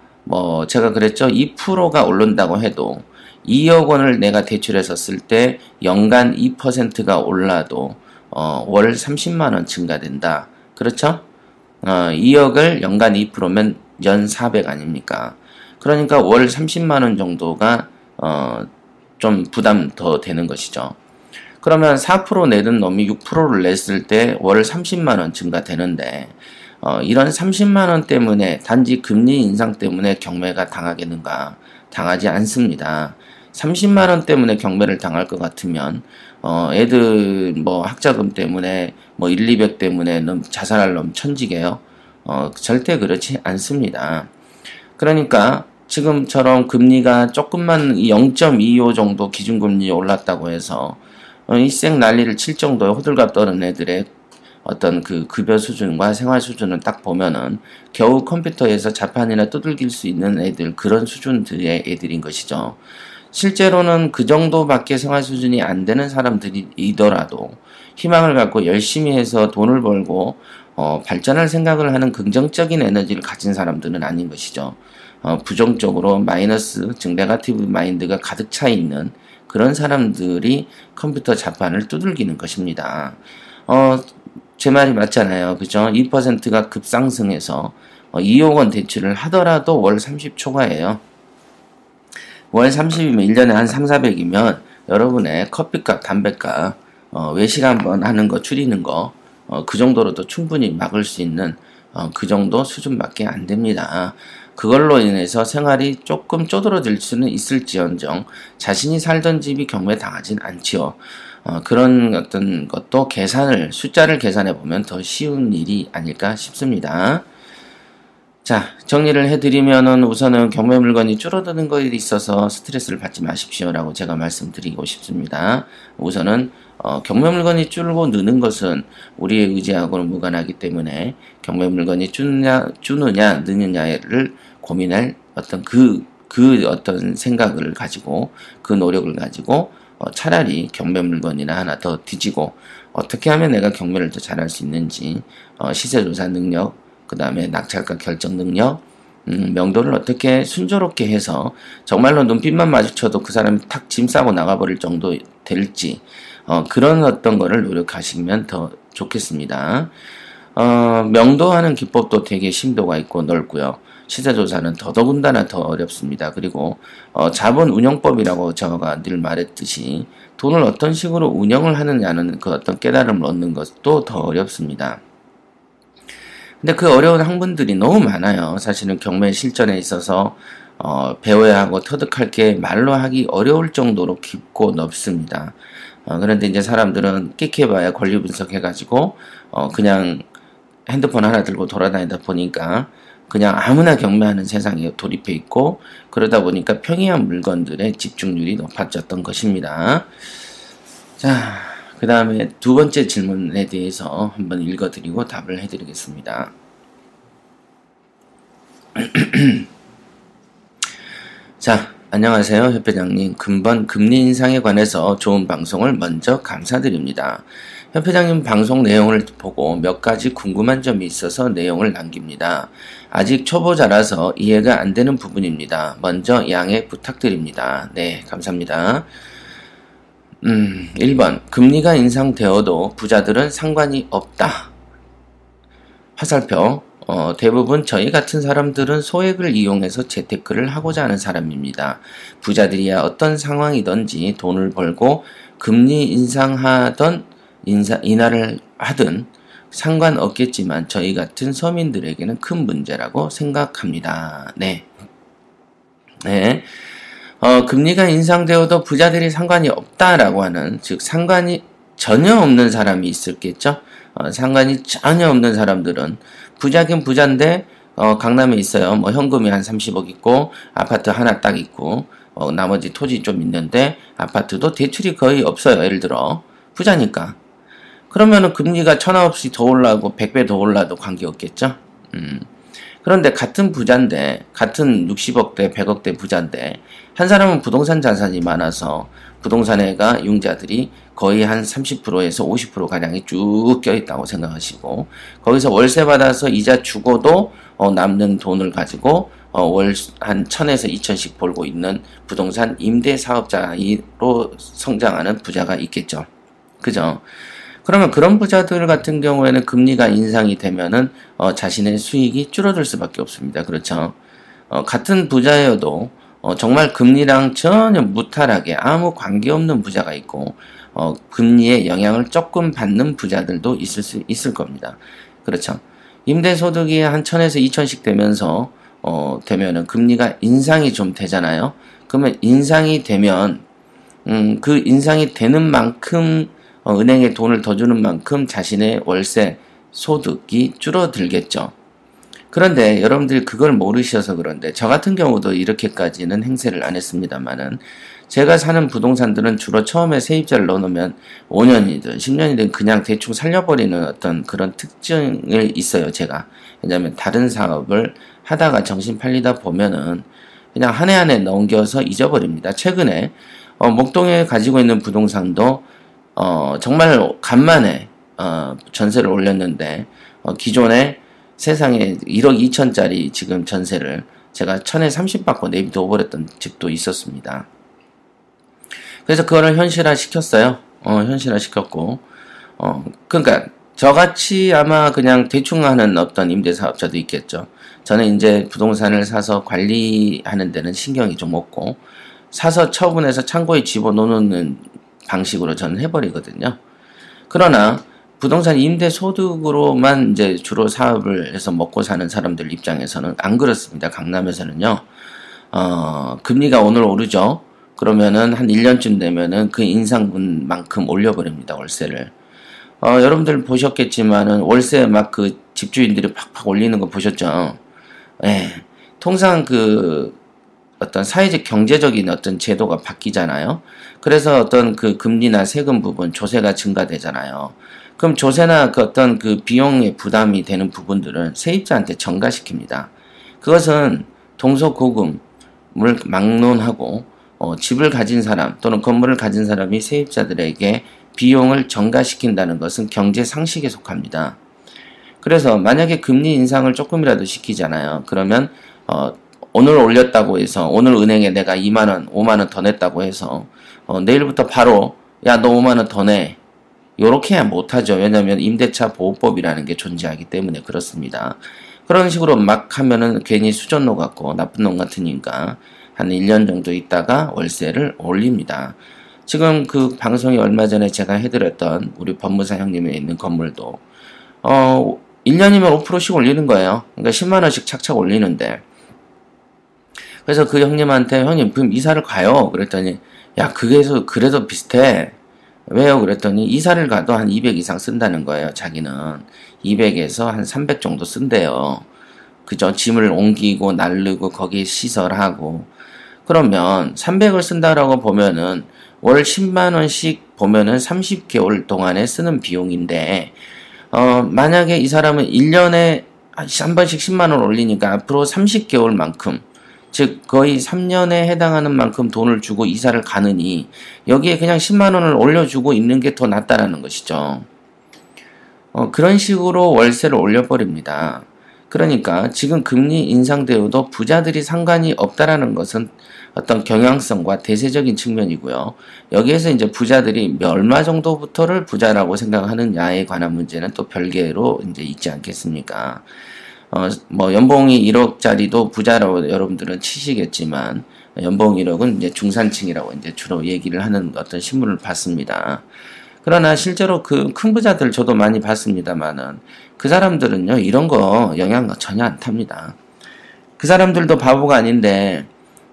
제가 그랬죠. 2%가 오른다고 해도, 2억 원을 내가 대출해서 쓸 때 연간 2%가 올라도, 월 30만원 증가된다. 그렇죠? 2억을 연간 2%면 연 400 아닙니까? 그러니까 월 30만원 정도가 좀 부담 더 되는 것이죠. 그러면 4% 내던 놈이 6%를 냈을 때 월 30만원 증가되는데, 이런 30만원 때문에 단지 금리 인상 때문에 경매가 당하겠는가? 당하지 않습니다. 30만원 때문에 경매를 당할 것 같으면 애들 학자금 때문에 1, 200 때문에 자살할 놈 천지게요. 절대 그렇지 않습니다. 그러니까 지금처럼 금리가 조금만 0.25 정도 기준금리 올랐다고 해서 일생 난리를 칠 정도의 호들갑 떠는 애들의 어떤 그 급여 수준과 생활 수준을 딱 보면은 겨우 컴퓨터에서 자판이나 두들길 수 있는 애들, 그런 수준들의 애들인 것이죠. 실제로는 그 정도밖에 생활 수준이 안 되는 사람들이더라도 희망을 갖고 열심히 해서 돈을 벌고 발전할 생각을 하는 긍정적인 에너지를 가진 사람들은 아닌 것이죠. 부정적으로 마이너스, 즉 네거티브 마인드가 가득 차 있는 그런 사람들이 컴퓨터 자판을 두들기는 것입니다. 제 말이 맞잖아요. 그죠? 2%가 급상승해서 2억 원 대출을 하더라도 월 30초과예요. 월 30이면 1년에 한 3, 400이면 여러분의 커피값, 담배값, 외식 한번 하는 거 줄이는 거, 그 정도로도 충분히 막을 수 있는 그 정도 수준밖에 안 됩니다. 그걸로 인해서 생활이 조금 쪼들어들 수는 있을지언정 자신이 살던 집이 경매당하진 않지요. 그런 어떤 것도 숫자를 계산해 보면 더 쉬운 일이 아닐까 싶습니다. 자, 정리를 해드리면은 우선은 경매 물건이 줄어드는 것에 있어서 스트레스를 받지 마십시오라고 제가 말씀드리고 싶습니다. 우선은 경매 물건이 줄고 느는 것은 우리의 의지하고는 무관하기 때문에 경매 물건이 주느냐 느느냐를 고민할 어떤 그 어떤 생각을 가지고 그 노력을 가지고 차라리 경매 물건이나 하나 더 뒤지고 어떻게 하면 내가 경매를 더 잘할 수 있는지 시세조사 능력, 그 다음에 낙찰가 결정 능력, 명도를 어떻게 순조롭게 해서 정말로 눈빛만 마주쳐도 그 사람이 탁 짐 싸고 나가버릴 정도 될지 그런 어떤 거를 노력하시면 더 좋겠습니다. 명도하는 기법도 되게 심도가 있고 넓고요. 시세조사는 더더군다나 더 어렵습니다. 그리고 자본 운영법이라고 제가 늘 말했듯이 돈을 어떤 식으로 운영을 하느냐는 그 어떤 깨달음을 얻는 것도 더 어렵습니다. 근데 그 어려운 학문들이 너무 많아요. 사실은 경매 실전에 있어서 배워야 하고 터득할 게 말로 하기 어려울 정도로 깊고 넓습니다. 그런데 이제 사람들은 끽해봐야 권리 분석해가지고 그냥 핸드폰 하나 들고 돌아다니다 보니까 그냥 아무나 경매하는 세상에 돌입해 있고 그러다 보니까 평이한 물건들의 집중률이 높아졌던 것입니다. 자, 그 다음에 두 번째 질문에 대해서 한번 읽어드리고 답을 해드리겠습니다. 자, 안녕하세요 협회장님. 금번 금리 인상에 관해서 좋은 방송을 먼저 감사드립니다. 협회장님 방송 내용을 보고 몇 가지 궁금한 점이 있어서 내용을 남깁니다. 아직 초보자라서 이해가 안 되는 부분입니다. 먼저 양해 부탁드립니다. 네, 감사합니다. 1번 금리가 인상되어도 부자들은 상관이 없다. 화살표 대부분 저희 같은 사람들은 소액을 이용해서 재테크를 하고자 하는 사람입니다. 부자들이야 어떤 상황이든지 돈을 벌고 금리 인하를 하든 상관없겠지만 저희 같은 서민들에게는 큰 문제라고 생각합니다. 네. 금리가 인상되어도 부자들이 상관이 없다라고 하는, 즉 상관이 전혀 없는 사람이 있었겠죠. 상관이 전혀 없는 사람들은 부자긴 부자인데 강남에 있어요. 뭐 현금이 한 30억 있고 아파트 하나 딱 있고 나머지 토지 좀 있는데 아파트도 대출이 거의 없어요. 예를 들어 부자니까. 그러면은 금리가 천하없이 더 올라고 100배 더 올라도 관계없겠죠. 그런데 같은 부자인데, 같은 60억대 100억대 부자인데 한 사람은 부동산 자산이 많아서 부동산에가 융자들이 거의 한 30%에서 50%가량이 쭉 껴있다고 생각하시고 거기서 월세 받아서 이자 주고도 남는 돈을 가지고 월 한 1000에서 2000씩 벌고 있는 부동산 임대 사업자로 성장하는 부자가 있겠죠. 그죠? 그러면 그런 부자들 같은 경우에는 금리가 인상이 되면은 자신의 수익이 줄어들 수밖에 없습니다. 그렇죠? 같은 부자여도 정말 금리랑 전혀 무탈하게 아무 관계없는 부자가 있고 금리의 영향을 조금 받는 부자들도 있을 수 있을 겁니다. 그렇죠? 임대소득이 한 1000에서 2000씩 되면서 되면은 금리가 인상이 좀 되잖아요. 그러면 인상이 되면 그 인상이 되는 만큼 은행에 돈을 더 주는 만큼 자신의 월세 소득이 줄어들겠죠. 그런데 여러분들이 그걸 모르셔서 그런데 저 같은 경우도 이렇게까지는 행세를 안 했습니다만은 제가 사는 부동산들은 주로 처음에 세입자를 넣어놓으면 5년이든 10년이든 그냥 대충 살려버리는 어떤 그런 특징이 있어요, 제가. 왜냐하면 다른 사업을 하다가 정신 팔리다 보면은 그냥 한 해 한 해 넘겨서 잊어버립니다. 최근에 목동에 가지고 있는 부동산도 정말 간만에 전세를 올렸는데 기존에 세상에 1억 2천짜리 지금 전세를 제가 1000에 30 받고 내비둬 버렸던 집도 있었습니다. 그래서 그거를 현실화 시켰어요. 현실화 시켰고, 그러니까 저같이 아마 그냥 대충 하는 어떤 임대사업자도 있겠죠. 저는 이제 부동산을 사서 관리하는 데는 신경이 좀 없고, 사서 처분해서 창고에 집어넣는 방식으로 저는 해버리거든요. 그러나 부동산 임대 소득으로만 이제 주로 사업을 해서 먹고 사는 사람들 입장에서는 안 그렇습니다. 강남에서는요. 금리가 오늘 오르죠. 그러면은 한 1년쯤 되면은 그 인상분만큼 올려버립니다. 월세를. 여러분들 보셨겠지만은 월세 막 그 집주인들이 팍팍 올리는 거 보셨죠? 예. 통상 그 어떤 사회적 경제적인 어떤 제도가 바뀌잖아요. 그래서 어떤 그 금리나 세금 부분, 조세가 증가되잖아요. 그럼 조세나 그 어떤 그 비용의 부담이 되는 부분들은 세입자한테 전가시킵니다. 그것은 동서고금을 막론하고 집을 가진 사람 또는 건물을 가진 사람이 세입자들에게 비용을 전가시킨다는 것은 경제 상식에 속합니다. 그래서 만약에 금리 인상을 조금이라도 시키잖아요. 그러면 오늘 올렸다고 해서 오늘 은행에 내가 2만원, 5만원 더 냈다고 해서 내일부터 바로 야 너 5만원 더 내. 요렇게 해야 못하죠. 왜냐하면 임대차 보호법이라는 게 존재하기 때문에 그렇습니다. 그런 식으로 막 하면은 괜히 수전노 같고 나쁜 놈 같으니까 한 1년 정도 있다가 월세를 올립니다. 지금 그 방송이 얼마 전에 제가 해드렸던 우리 법무사 형님에 있는 건물도 1년이면 5%씩 올리는 거예요. 그러니까 10만원씩 착착 올리는데 그래서 그 형님한테 형님 그럼 이사를 가요. 그랬더니 야 그래도 비슷해. 왜요? 그랬더니 이사를 가도 한 200 이상 쓴다는 거예요. 자기는 200에서 한 300 정도 쓴대요. 그죠? 짐을 옮기고 날르고 거기에 시설하고 그러면 300을 쓴다라고 보면은 월 10만원씩 보면은 30개월 동안에 쓰는 비용인데 만약에 이 사람은 1년에 한 번씩 10만원 올리니까 앞으로 30개월만큼 즉 거의 3년에 해당하는 만큼 돈을 주고 이사를 가느니 여기에 그냥 10만원을 올려주고 있는 게 더 낫다라는 것이죠. 그런 식으로 월세를 올려버립니다. 그러니까 지금 금리 인상되어도 부자들이 상관이 없다라는 것은 어떤 경향성과 대세적인 측면이고요. 여기에서 이제 부자들이 얼마 정도부터를 부자라고 생각하느냐에 관한 문제는 또 별개로 이제 있지 않겠습니까? 뭐 연봉이 1억짜리도 부자라고 여러분들은 치시겠지만 연봉 1억은 이제 중산층이라고 이제 주로 얘기를 하는 어떤 신문을 봤습니다. 그러나 실제로 그 큰 부자들 저도 많이 봤습니다만은 그 사람들은요 이런 거 영향 전혀 안 탑니다. 그 사람들도 바보가 아닌데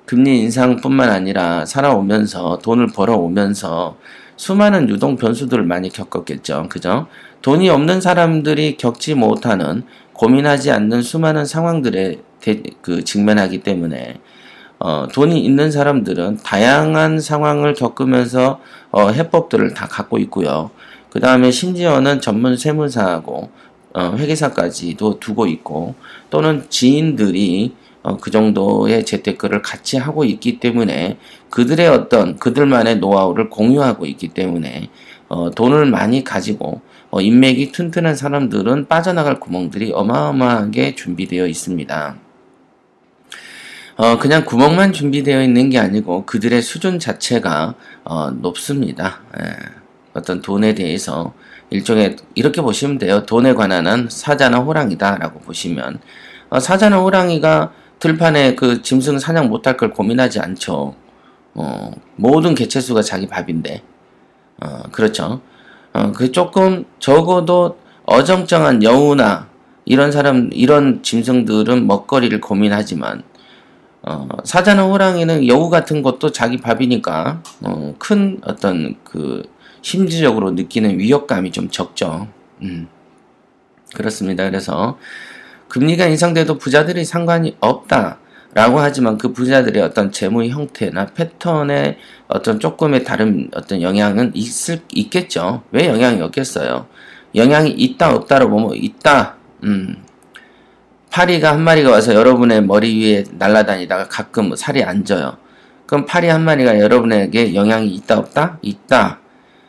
금리 인상뿐만 아니라 살아오면서 돈을 벌어오면서 수많은 유동 변수들을 많이 겪었겠죠. 그죠? 돈이 없는 사람들이 겪지 못하는 고민하지 않는 수많은 상황들에 직면하기 때문에 돈이 있는 사람들은 다양한 상황을 겪으면서 해법들을 다 갖고 있고요. 그 다음에 심지어는 전문 세무사하고 회계사까지도 두고 있고 또는 지인들이 그 정도의 재테크를 같이 하고 있기 때문에 그들의 어떤 그들만의 노하우를 공유하고 있기 때문에 돈을 많이 가지고 인맥이 튼튼한 사람들은 빠져나갈 구멍들이 어마어마하게 준비되어 있습니다. 그냥 구멍만 준비되어 있는 게 아니고 그들의 수준 자체가 높습니다. 어떤 돈에 대해서 일종의 이렇게 보시면 돼요. 돈에 관한 한 사자나 호랑이다 라고 보시면 사자나 호랑이가 들판에 그 짐승 사냥 못할 걸 고민하지 않죠. 모든 개체수가 자기 밥인데 그렇죠. 그 조금 적어도 어정쩡한 여우나 이런 짐승들은 먹거리를 고민하지만 사자나 호랑이는 여우 같은 것도 자기 밥이니까 큰 어떤 그 심리적으로 느끼는 위협감이 좀 적죠. 그렇습니다. 그래서 금리가 인상돼도 부자들이 상관이 없다라고 하지만 그 부자들의 어떤 재무 형태나 패턴에 어떤 조금의 다른 어떤 영향은 있겠죠. 왜 영향이 없겠어요? 영향이 있다 없다로 보면 있다. 파리가 한 마리가 와서 여러분의 머리 위에 날아다니다가 가끔 살이 안 쪄요. 그럼 파리 한 마리가 여러분에게 영향이 있다 없다? 있다.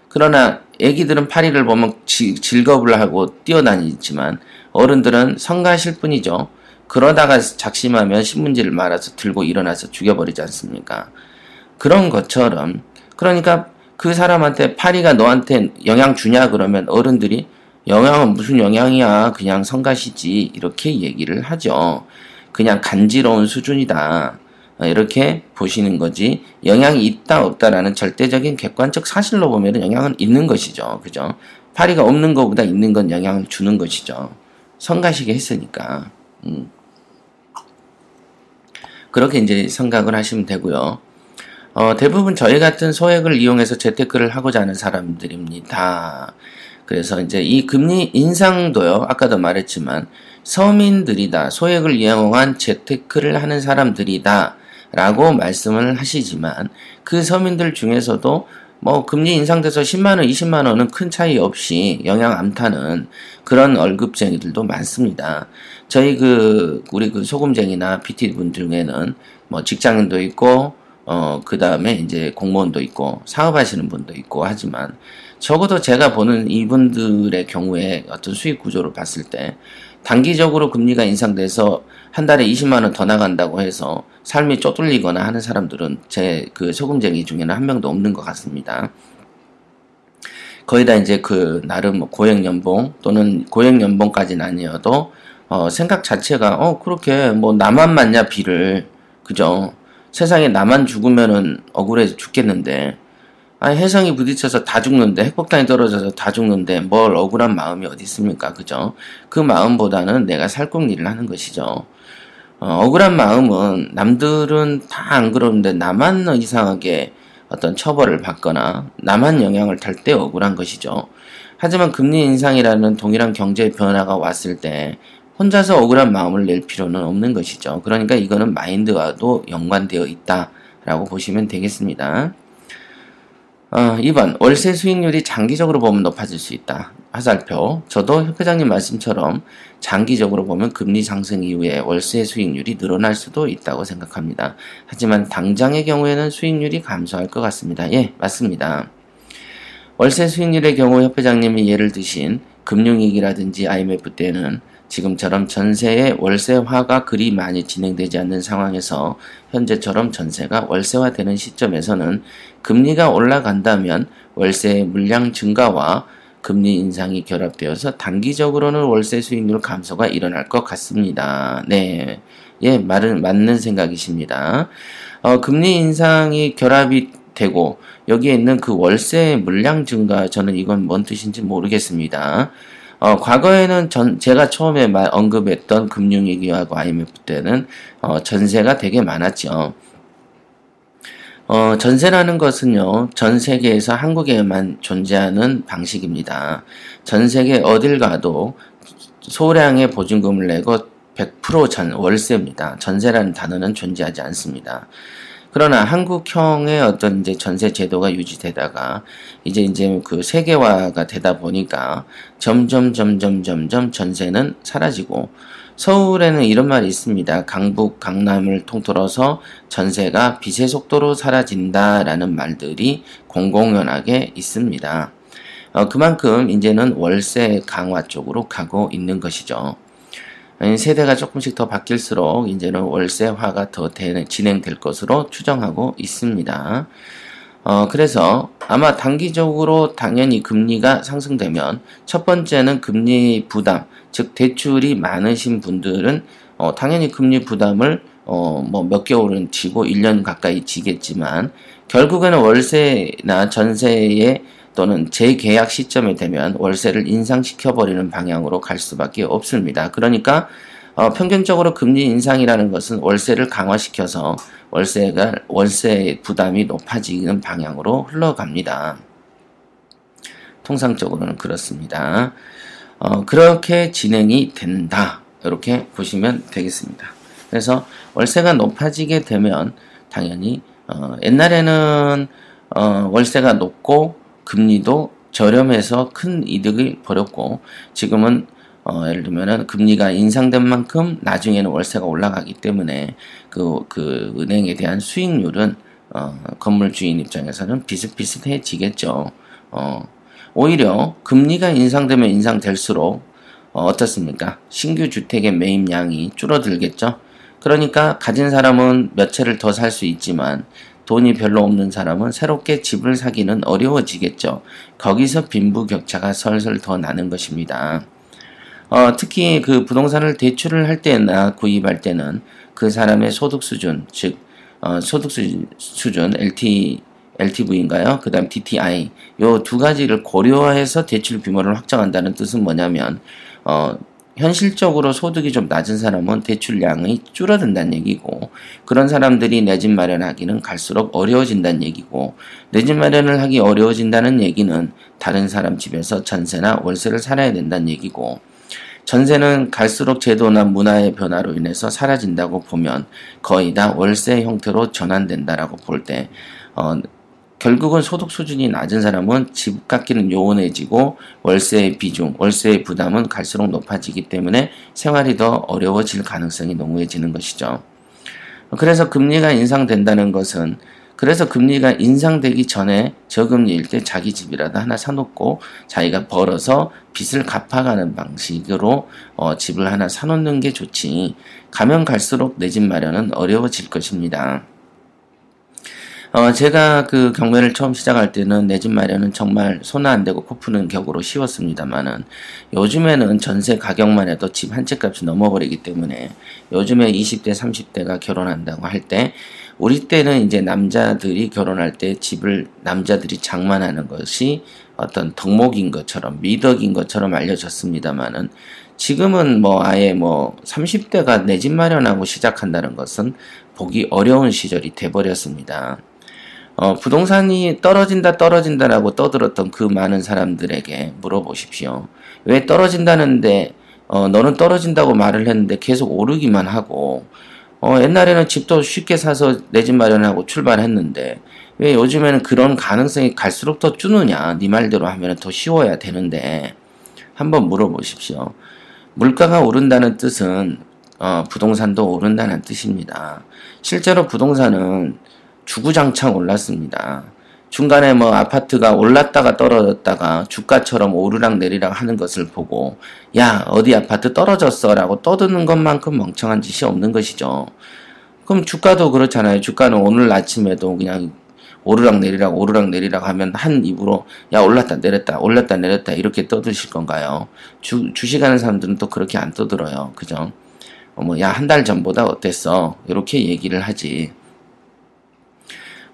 그러나 애기들은 파리를 보면 즐겁을 하고 뛰어다니지만 어른들은 성가실 뿐이죠. 그러다가 작심하면 신문지를 말아서 들고 일어나서 죽여버리지 않습니까? 그런 것처럼 그러니까 그 사람한테 파리가 너한테 영향 주냐 그러면 어른들이 영향은 무슨 영향이야 그냥 성가시지 이렇게 얘기를 하죠. 그냥 간지러운 수준이다. 이렇게 보시는 거지 영향이 있다 없다라는 절대적인 객관적 사실로 보면 영향은 있는 것이죠. 그죠? 파리가 없는 것보다 있는 건 영향을 주는 것이죠. 성가시게 했으니까. 그렇게 이제 생각을 하시면 되고요. 대부분 저희 같은 소액을 이용해서 재테크를 하고자 하는 사람들입니다. 그래서 이제 이 금리 인상도요, 아까도 말했지만 서민들이다, 소액을 이용한 재테크를 하는 사람들이다 라고 말씀을 하시지만 그 서민들 중에서도 뭐 금리 인상돼서 10만원, 20만원은 큰 차이 없이 영향 안 타는 그런 월급쟁이들도 많습니다. 저희 우리 소금쟁이나 PT분 중에는 뭐 직장인도 있고, 그 다음에 이제 공무원도 있고, 사업하시는 분도 있고 하지만 적어도 제가 보는 이분들의 경우에 어떤 수익 구조를 봤을 때 단기적으로 금리가 인상돼서 한 달에 20만원 더 나간다고 해서 삶이 쪼들리거나 하는 사람들은 제 소금쟁이 중에는 한 명도 없는 것 같습니다. 거의 다 이제 나름 고액연봉 또는 고액연봉까지는 아니어도 생각 자체가 그렇게 뭐 나만 맞냐 비를 그죠? 세상에 나만 죽으면은 억울해서 죽겠는데 혜성이 부딪혀서 다 죽는데 핵폭탄이 떨어져서 다 죽는데 뭘 억울한 마음이 어디 있습니까? 그죠? 그 마음보다는 내가 살궁리를 하는 것이죠. 억울한 마음은 남들은 다 안 그러는데 나만 이상하게 어떤 처벌을 받거나 나만 영향을 탈 때 억울한 것이죠. 하지만 금리 인상이라는 동일한 경제 변화가 왔을 때 혼자서 억울한 마음을 낼 필요는 없는 것이죠. 그러니까 이거는 마인드와도 연관되어 있다라고 보시면 되겠습니다. 2번 월세 수익률이 장기적으로 보면 높아질 수 있다. 화살표. 저도 협회장님 말씀처럼 장기적으로 보면 금리 상승 이후에 월세 수익률이 늘어날 수도 있다고 생각합니다. 하지만 당장의 경우에는 수익률이 감소할 것 같습니다. 예, 맞습니다. 월세 수익률의 경우 협회장님이 예를 드신 금융위기라든지 IMF 때는 지금처럼 전세의 월세화가 그리 많이 진행되지 않는 상황에서 현재처럼 전세가 월세화되는 시점에서는 금리가 올라간다면 월세의 물량 증가와 금리 인상이 결합되어서 단기적으로는 월세 수익률 감소가 일어날 것 같습니다. 네, 예, 맞는 생각이십니다. 금리 인상이 결합이 되고 여기에 있는 그 월세 물량 증가 저는 이건 뭔 뜻인지 모르겠습니다. 과거에는 제가 처음에 언급했던 금융위기하고 IMF 때는 전세가 되게 많았죠. 전세라는 것은요, 전 세계에서 한국에만 존재하는 방식입니다. 전 세계 어딜 가도 소량의 보증금을 내고 100% 월세입니다. 전세라는 단어는 존재하지 않습니다. 그러나 한국형의 어떤 이제 전세 제도가 유지되다가 이제 그 세계화가 되다 보니까 점점 전세는 사라지고 서울에는 이런 말이 있습니다. 강북, 강남을 통틀어서 전세가 빛의 속도로 사라진다라는 말들이 공공연하게 있습니다. 그만큼 이제는 월세 강화 쪽으로 가고 있는 것이죠. 세대가 조금씩 더 바뀔수록 이제는 월세화가 더 진행될 것으로 추정하고 있습니다. 그래서 아마 단기적으로 당연히 금리가 상승되면 첫 번째는 금리 부담, 즉 대출이 많으신 분들은 당연히 금리 부담을 뭐 몇 개월은 지고 1년 가까이 지겠지만 결국에는 월세나 전세에 또는 재계약 시점에 되면 월세를 인상시켜버리는 방향으로 갈 수밖에 없습니다. 그러니까 평균적으로 금리 인상이라는 것은 월세를 강화시켜서 월세 부담이 높아지는 방향으로 흘러갑니다. 통상적으로는 그렇습니다. 그렇게 진행이 된다. 이렇게 보시면 되겠습니다. 그래서 월세가 높아지게 되면 당연히 옛날에는 월세가 높고 금리도 저렴해서 큰 이득을 벌였고, 지금은 예를 들면은 금리가 인상된 만큼 나중에는 월세가 올라가기 때문에 그 은행에 대한 수익률은 건물 주인 입장에서는 비슷비슷해지겠죠. 오히려 금리가 인상되면 인상될수록 어떻습니까? 신규 주택의 매입량이 줄어들겠죠. 그러니까 가진 사람은 몇 채를 더 살 수 있지만 돈이 별로 없는 사람은 새롭게 집을 사기는 어려워지겠죠. 거기서 빈부격차가 설설 더 나는 것입니다. 특히 그 부동산을 대출을 할 때나 구입할 때는 그 사람의 소득 수준, 즉 소득 수준 LTV인가요? 그 다음 DTI, 요 두 가지를 고려해서 대출 규모를 확정한다는 뜻은 뭐냐면 현실적으로 소득이 좀 낮은 사람은 대출량이 줄어든다는 얘기고, 그런 사람들이 내 집 마련하기는 갈수록 어려워진다는 얘기고, 내 집 마련을 하기 어려워진다는 얘기는 다른 사람 집에서 전세나 월세를 살아야 된다는 얘기고, 전세는 갈수록 제도나 문화의 변화로 인해서 사라진다고 보면 거의 다 월세 형태로 전환된다라고 볼 때, 결국은 소득 수준이 낮은 사람은 집 갖기는 요원해지고 월세의 비중, 월세의 부담은 갈수록 높아지기 때문에 생활이 더 어려워질 가능성이 농후해지는 것이죠. 그래서 금리가 인상된다는 것은, 그래서 금리가 인상되기 전에 저금리일 때 자기 집이라도 하나 사놓고 자기가 벌어서 빚을 갚아가는 방식으로 집을 하나 사놓는 게 좋지, 가면 갈수록 내 집 마련은 어려워질 것입니다. 제가 그 경매를 처음 시작할 때는 내 집 마련은 정말 손 안 대고 코 푸는 격으로 쉬웠습니다만은, 요즘에는 전세 가격만 해도 집 한 채 값이 넘어버리기 때문에 요즘에 20대 30대가 결혼한다고 할 때, 우리 때는 이제 남자들이 결혼할 때 집을 남자들이 장만하는 것이 어떤 덕목인 것처럼, 미덕인 것처럼 알려졌습니다만은, 지금은 아예 30대가 내 집 마련하고 시작한다는 것은 보기 어려운 시절이 돼버렸습니다. 부동산이 떨어진다라고 떠들었던 그 많은 사람들에게 물어보십시오. 왜 떨어진다는데 너는 떨어진다고 말을 했는데 계속 오르기만 하고, 옛날에는 집도 쉽게 사서 내 집 마련하고 출발했는데 왜 요즘에는 그런 가능성이 갈수록 더 주느냐, 네 말대로 하면 더 쉬워야 되는데, 한번 물어보십시오. 물가가 오른다는 뜻은 부동산도 오른다는 뜻입니다. 실제로 부동산은 주구장창 올랐습니다. 중간에 아파트가 올랐다가 떨어졌다가 주가처럼 오르락 내리락 하는 것을 보고, 야 어디 아파트 떨어졌어 라고 떠드는 것만큼 멍청한 짓이 없는 것이죠. 그럼 주가도 그렇잖아요. 주가는 오늘 아침에도 그냥 오르락 내리락 하면 한 입으로 야 올랐다 내렸다 이렇게 떠드실 건가요? 주식하는 사람들은 또 그렇게 안 떠들어요. 그죠? 야 한 달 전보다 어땠어? 이렇게 얘기를 하지.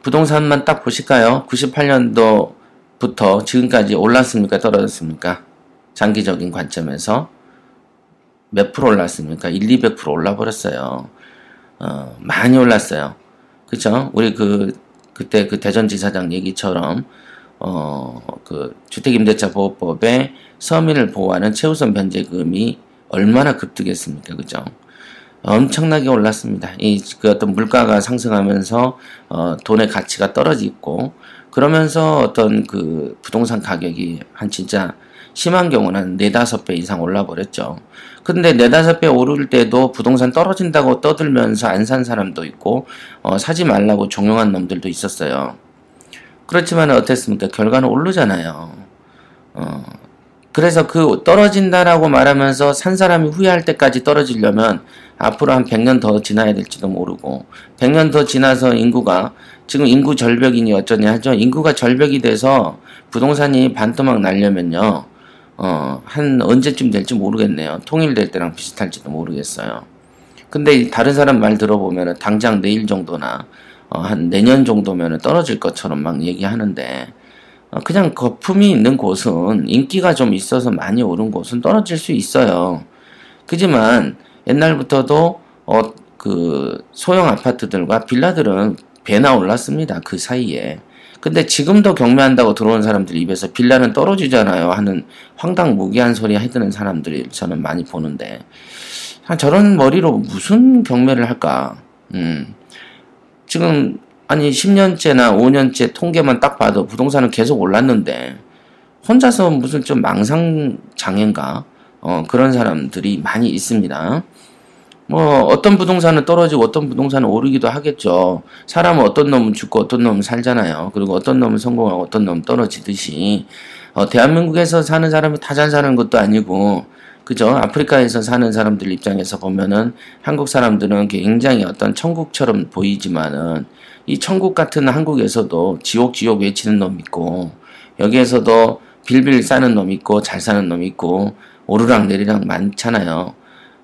부동산만 딱 보실까요? 98년도부터 지금까지 올랐습니까? 떨어졌습니까? 장기적인 관점에서 몇 프로 올랐습니까? 200% 올라버렸어요. 많이 올랐어요. 그쵸? 우리 그때 그 대전지사장 얘기처럼 그 주택임대차 보호법에 서민을 보호하는 최우선 변제금이 얼마나 급등했습니까? 그죠? 엄청나게 올랐습니다. 그 어떤 물가가 상승하면서 돈의 가치가 떨어지고, 그러면서 어떤 그 부동산 가격이 한 진짜 심한 경우는 한 4-5배 이상 올라버렸죠. 근데 4-5배 오를 때도 부동산 떨어진다고 떠들면서 안 산 사람도 있고, 사지 말라고 종용한 놈들도 있었어요. 그렇지만 어땠습니까? 결과는 오르잖아요. 그래서 그 떨어진다라고 말하면서 산 사람이 후회할 때까지 떨어지려면 앞으로 한 100년 더 지나야 될지도 모르고, 100년 더 지나서 인구가, 지금 인구 절벽이니 어쩌냐 하죠. 인구가 절벽이 돼서 부동산이 반토막 날려면요, 한 언제쯤 될지 모르겠네요. 통일될 때랑 비슷할지도 모르겠어요. 근데 다른 사람 말 들어보면 당장 내일 정도나 한 내년 정도면 떨어질 것처럼 막 얘기하는데, 그냥 거품이 있는 곳은, 인기가 좀 있어서 많이 오른 곳은 떨어질 수 있어요. 그지만 옛날부터도 그 소형 아파트들과 빌라들은 배나 올랐습니다. 그 사이에. 근데 지금도 경매한다고 들어온 사람들 입에서 빌라는 떨어지잖아요 하는 황당무계한 소리 해드는 사람들이 저는 많이 보는데, 저런 머리로 무슨 경매를 할까? 지금 아니 10년째나 5년째 통계만 딱 봐도 부동산은 계속 올랐는데 혼자서 무슨 좀 망상장애인가? 그런 사람들이 많이 있습니다. 뭐 어떤 부동산은 떨어지고 어떤 부동산은 오르기도 하겠죠. 사람은 어떤 놈은 죽고 어떤 놈은 살잖아요. 그리고 어떤 놈은 성공하고 어떤 놈은 떨어지듯이 대한민국에서 사는 사람이 다 잘 사는 것도 아니고 그죠? 아프리카에서 사는 사람들 입장에서 보면은 한국 사람들은 굉장히 어떤 천국처럼 보이지만은 이 천국 같은 한국에서도 지옥 외치는 놈 있고 여기에서도 빌빌 싸는 놈 있고 잘 사는 놈 있고 오르락 내리락 많잖아요.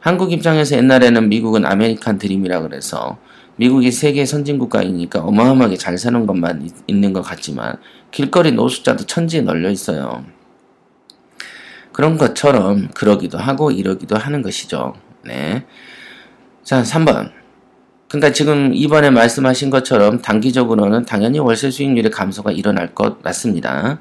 한국 입장에서 옛날에는 미국은 아메리칸 드림이라 그래서 미국이 세계 선진국가이니까 어마어마하게 잘 사는 것만 있는 것 같지만 길거리 노숙자도 천지에 널려 있어요. 그런 것처럼 그러기도 하고 이러기도 하는 것이죠. 네. 자, 3번. 그러니까 지금 이번에 말씀하신 것처럼 단기적으로는 당연히 월세 수익률의 감소가 일어날 것 맞습니다.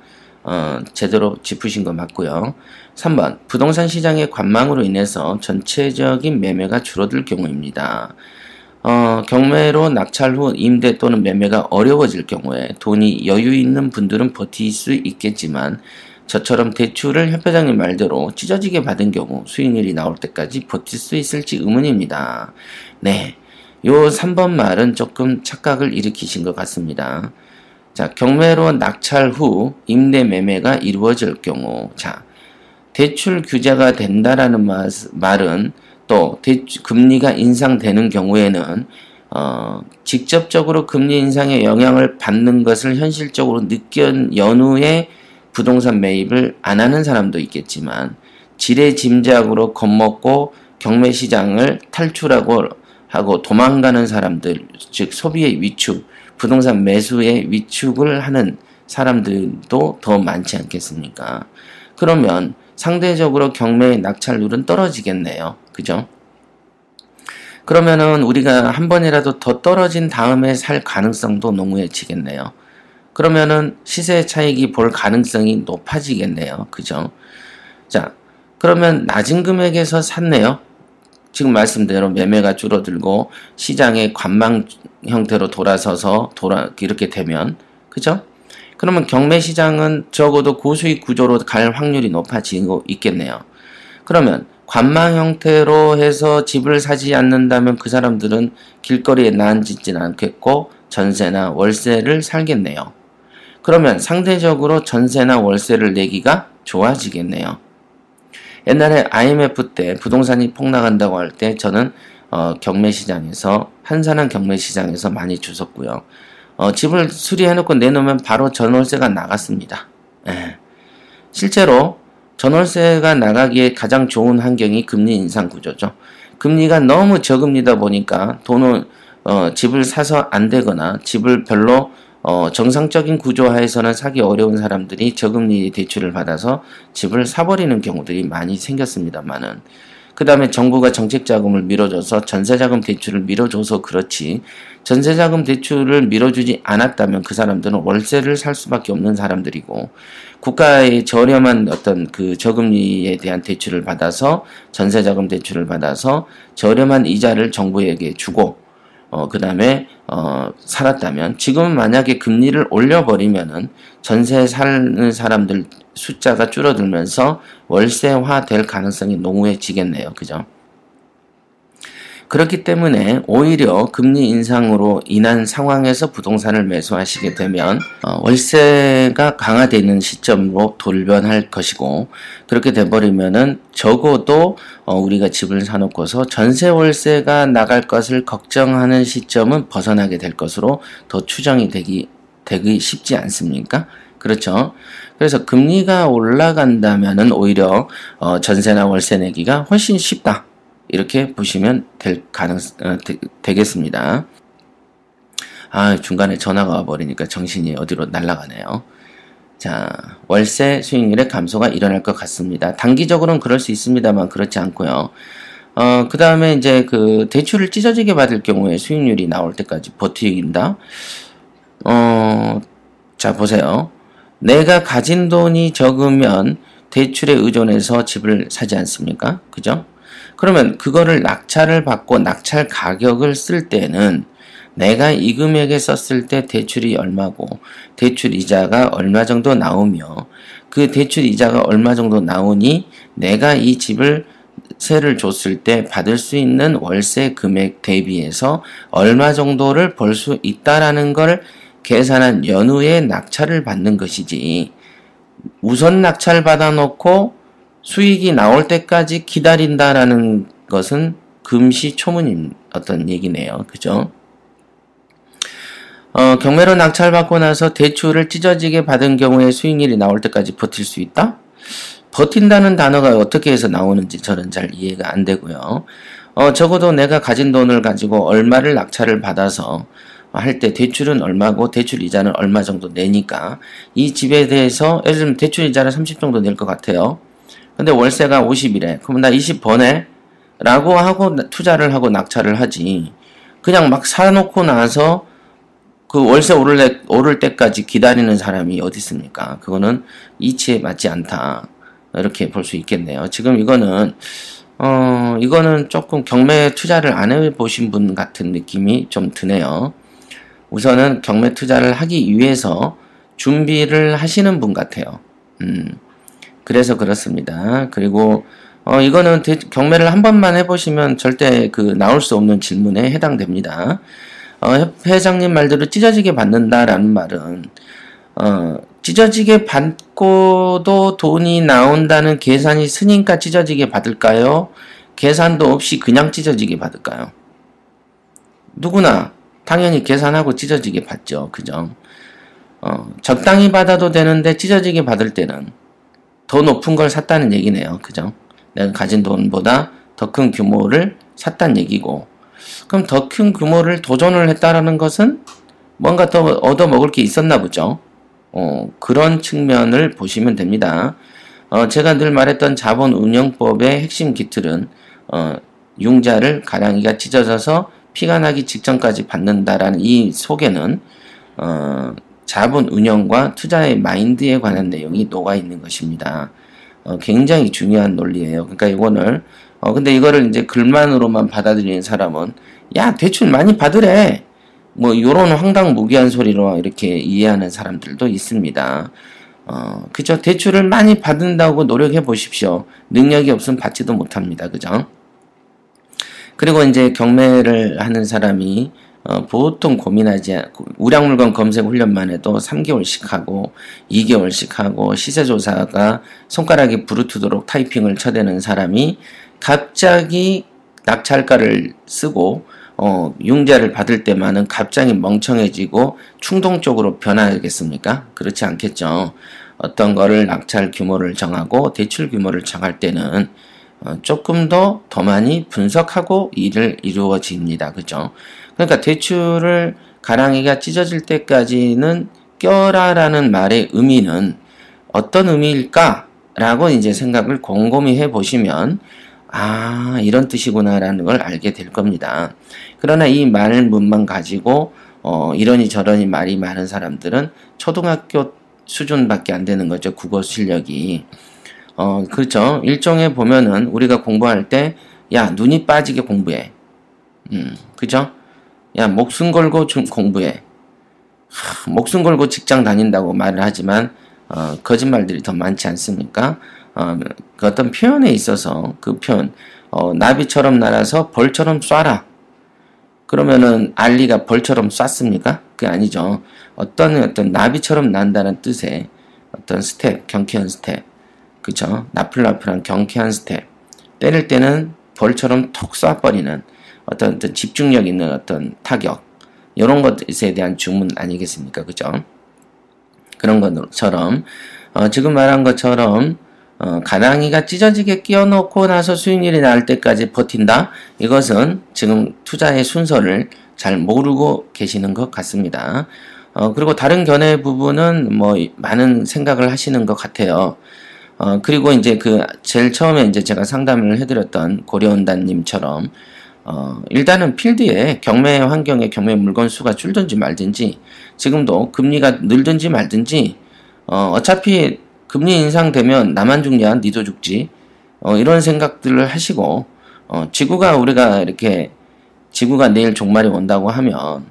제대로 짚으신 거 맞고요. 3번. 부동산 시장의 관망으로 인해서 전체적인 매매가 줄어들 경우입니다. 경매로 낙찰 후 임대 또는 매매가 어려워질 경우에 돈이 여유 있는 분들은 버틸 수 있겠지만 저처럼 대출을 협회장님 말대로 찢어지게 받은 경우 수익률이 나올 때까지 버틸 수 있을지 의문입니다. 네, 요 3번 말은 조금 착각을 일으키신 것 같습니다. 자, 경매로 낙찰 후 임대 매매가 이루어질 경우, 자, 대출 규제가 된다라는 말은 또 금리가 인상되는 경우에는 직접적으로 금리 인상의 영향을 받는 것을 현실적으로 느낀 연후에 부동산 매입을 안 하는 사람도 있겠지만 지레짐작으로 겁먹고 경매 시장을 탈출하고 도망가는 사람들, 즉 소비의 위축, 부동산 매수의 위축을 하는 사람들도 더 많지 않겠습니까? 그러면 상대적으로 경매의 낙찰률은 떨어지겠네요. 그죠? 그러면은 우리가 한 번이라도 더 떨어진 다음에 살 가능성도 농후해지겠네요. 그러면은 시세 차익이 볼 가능성이 높아지겠네요. 그죠? 자, 그러면 낮은 금액에서 샀네요. 지금 말씀대로 매매가 줄어들고 시장의 관망 형태로 돌아서서 이렇게 되면, 그죠? 그러면 경매 시장은 적어도 고수익 구조로 갈 확률이 높아지고 있겠네요. 그러면 관망 형태로 해서 집을 사지 않는다면 그 사람들은 길거리에 나앉지는 않겠고 전세나 월세를 살겠네요. 그러면 상대적으로 전세나 월세를 내기가 좋아지겠네요. 옛날에 IMF 때 부동산이 폭락한다고 할 때 저는 경매시장에서 한산한 경매시장에서 많이 주웠고요. 집을 수리해놓고 내놓으면 바로 전월세가 나갔습니다. 예. 실제로 전월세가 나가기에 가장 좋은 환경이 금리 인상 구조죠. 금리가 너무 저금리다 보니까 돈을 집을 사서 안 되거나 집을 별로 정상적인 구조하에서는 사기 어려운 사람들이 저금리 대출을 받아서 집을 사버리는 경우들이 많이 생겼습니다만은 그 다음에 정부가 정책자금을 밀어줘서 전세자금 대출을 밀어줘서 그렇지 전세자금 대출을 밀어주지 않았다면 그 사람들은 월세를 살 수밖에 없는 사람들이고 국가의 저렴한 어떤 그 저금리에 대한 대출을 받아서 전세자금 대출을 받아서 저렴한 이자를 정부에게 주고 그 다음에 살았다면 지금은 만약에 금리를 올려버리면은 전세 사는 사람들 숫자가 줄어들면서 월세화 될 가능성이 농후해지겠네요. 그죠? 그렇기 때문에 오히려 금리 인상으로 인한 상황에서 부동산을 매수하시게 되면 월세가 강화되는 시점으로 돌변할 것이고 그렇게 돼버리면은 적어도 우리가 집을 사놓고서 전세 월세가 나갈 것을 걱정하는 시점은 벗어나게 될 것으로 더 추정이 되기 쉽지 않습니까? 그렇죠. 그래서 금리가 올라간다면은 오히려 전세나 월세 내기가 훨씬 쉽다. 이렇게 보시면 되겠습니다. 중간에 전화가 와버리니까 정신이 어디로 날아가네요. 자, 월세 수익률의 감소가 일어날 것 같습니다. 단기적으로는 그럴 수 있습니다만 그렇지 않고요. 그 다음에 이제 그 대출을 찢어지게 받을 경우에 수익률이 나올 때까지 버티긴다. 자, 보세요. 내가 가진 돈이 적으면 대출에 의존해서 집을 사지 않습니까? 그죠? 그러면 그거를 낙찰을 받고 낙찰 가격을 쓸 때는 내가 이 금액에 썼을 때 대출이 얼마고 대출 이자가 얼마 정도 나오며 그 대출 이자가 얼마 정도 나오니 내가 이 집을 세를 줬을 때 받을 수 있는 월세 금액 대비해서 얼마 정도를 벌 수 있다라는 걸 계산한 연후에 낙찰을 받는 것이지, 우선 낙찰 받아놓고 수익이 나올 때까지 기다린다라는 것은 금시초문인 어떤 얘기네요. 그죠? 경매로 낙찰받고 나서 대출을 찢어지게 받은 경우에 수익률이 나올 때까지 버틸 수 있다? 버틴다는 단어가 어떻게 해서 나오는지 저는 잘 이해가 안 되고요. 적어도 내가 가진 돈을 가지고 얼마를 낙찰을 받아서 할 때 대출은 얼마고 대출 이자는 얼마 정도 내니까 이 집에 대해서 예를 들면 대출 이자를 30 정도 낼 것 같아요. 근데 월세가 50이래. 그럼 나 20 버네? 라고 하고 투자를 하고 낙찰을 하지. 그냥 막 사놓고 나서 그 월세 오를 때까지 기다리는 사람이 어디 있습니까? 그거는 이치에 맞지 않다. 이렇게 볼 수 있겠네요. 지금 이거는 조금 경매 투자를 안 해보신 분 같은 느낌이 좀 드네요. 우선은 경매 투자를 하기 위해서 준비를 하시는 분 같아요. 그래서 그렇습니다. 그리고 이거는 경매를 한 번만 해보시면 절대 나올 수 없는 질문에 해당됩니다. 회장님 말대로 찢어지게 받는다라는 말은 찢어지게 받고도 돈이 나온다는 계산이 있으니까 찢어지게 받을까요? 계산도 없이 그냥 찢어지게 받을까요? 누구나 당연히 계산하고 찢어지게 받죠. 그죠? 적당히 받아도 되는데 찢어지게 받을 때는 더 높은 걸 샀다는 얘기네요. 그죠? 내가 가진 돈보다 더 큰 규모를 샀다는 얘기고, 그럼 더 큰 규모를 도전을 했다라는 것은 뭔가 더 얻어먹을 게 있었나 보죠. 그런 측면을 보시면 됩니다. 제가 늘 말했던 자본운용법의 핵심 기틀은 융자를 가랑이가 찢어져서 피가 나기 직전까지 받는다라는 이 속에는 자본운용과 투자의 마인드에 관한 내용이 녹아있는 것입니다. 굉장히 중요한 논리예요. 그러니까 이거를 근데 이거를 이제 글만으로만 받아들이는 사람은 야 대출 많이 받으래 뭐 요런 황당무계한 소리로 이렇게 이해하는 사람들도 있습니다. 그죠? 대출을 많이 받는다고 노력해 보십시오. 능력이 없으면 받지도 못합니다. 그죠? 그리고 이제 경매를 하는 사람이 보통 우량물건 검색 훈련만 해도 3개월씩 하고 2개월씩 하고 시세조사가 손가락이 부르트도록 타이핑을 쳐대는 사람이 갑자기 낙찰가를 쓰고 융자를 받을 때만은 갑자기 멍청해지고 충동적으로 변하겠습니까? 그렇지 않겠죠. 어떤 거를 낙찰 규모를 정하고 대출 규모를 정할 때는 조금 더 많이 분석하고 일을 이루어집니다. 그죠? 그러니까 대출을 가랑이가 찢어질 때까지는 껴라라는 말의 의미는 어떤 의미일까? 라고 이제 생각을 곰곰이 해보시면 이런 뜻이구나라는 걸 알게 될 겁니다. 그러나 이 말문만 가지고 이러니 저러니 말이 많은 사람들은 초등학교 수준밖에 안 되는 거죠. 국어 실력이. 그렇죠. 일종의 보면은 우리가 공부할 때 야 눈이 빠지게 공부해. 그죠? 야 목숨 걸고 공부해. 목숨 걸고 직장 다닌다고 말을 하지만 거짓말들이 더 많지 않습니까? 그 어떤 표현에 있어서 그 표현 나비처럼 날아서 벌처럼 쏴라. 그러면은 알리가 벌처럼 쐈습니까? 그게 아니죠. 어떤 나비처럼 난다는 뜻의 어떤 스텝, 경쾌한 스텝, 그쵸? 나풀나풀한 경쾌한 스텝. 때릴 때는 벌처럼 톡 쏴버리는 어떤 집중력 있는 어떤 타격. 이런 것에 대한 주문 아니겠습니까? 그죠? 그런 것처럼 지금 말한 것처럼 가랑이가 찢어지게 끼워놓고 나서 수익률이 나올 때까지 버틴다. 이것은 지금 투자의 순서를 잘 모르고 계시는 것 같습니다. 그리고 다른 견해 부분은 뭐 많은 생각을 하시는 것 같아요. 그리고 이제 제일 처음에 이제 제가 상담을 해드렸던 고려온단님처럼 일단은 필드에 경매 환경에 경매 물건 수가 줄든지 말든지 지금도 금리가 늘든지 말든지 어차피 금리 인상되면 나만 죽냐 니도 죽지 이런 생각들을 하시고 지구가 내일 종말이 온다고 하면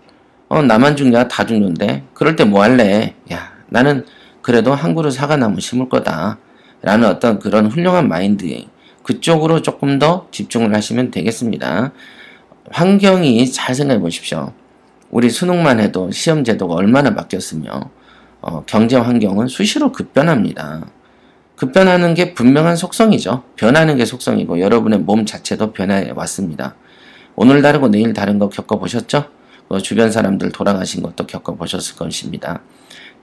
나만 죽냐 다 죽는데 그럴 때 뭐 할래? 야, 나는 그래도 한 그루 사과나무 심을 거다 라는 어떤 그런 훌륭한 마인드, 그쪽으로 조금 더 집중을 하시면 되겠습니다. 환경이 잘 생각해 보십시오. 우리 수능만 해도 시험 제도가 얼마나 바뀌었으며 경제 환경은 수시로 급변합니다. 급변하는 게 분명한 속성이죠. 변하는 게 속성이고 여러분의 몸 자체도 변해 왔습니다. 오늘 다르고 내일 다른 거 겪어보셨죠? 주변 사람들 돌아가신 것도 겪어보셨을 것입니다.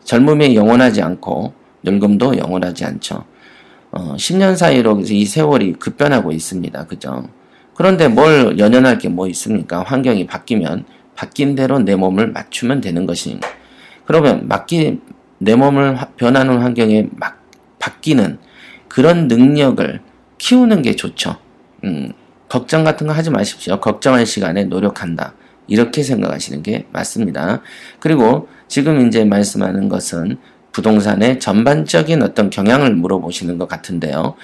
젊음이 영원하지 않고 늙음도 영원하지 않죠. 10년 사이로 이 세월이 급변하고 있습니다. 그죠? 그런데 뭘 연연할 게 뭐 있습니까? 환경이 바뀌면 바뀐 대로 내 몸을 맞추면 되는 것입니다. 그러면 내 몸을 변하는 환경에 바뀌는 그런 능력을 키우는 게 좋죠. 걱정 같은 거 하지 마십시오. 걱정할 시간에 노력한다. 이렇게 생각하시는 게 맞습니다. 그리고 지금 이제 말씀하는 것은 부동산의 전반적인 어떤 경향을 물어보시는 것 같은데요.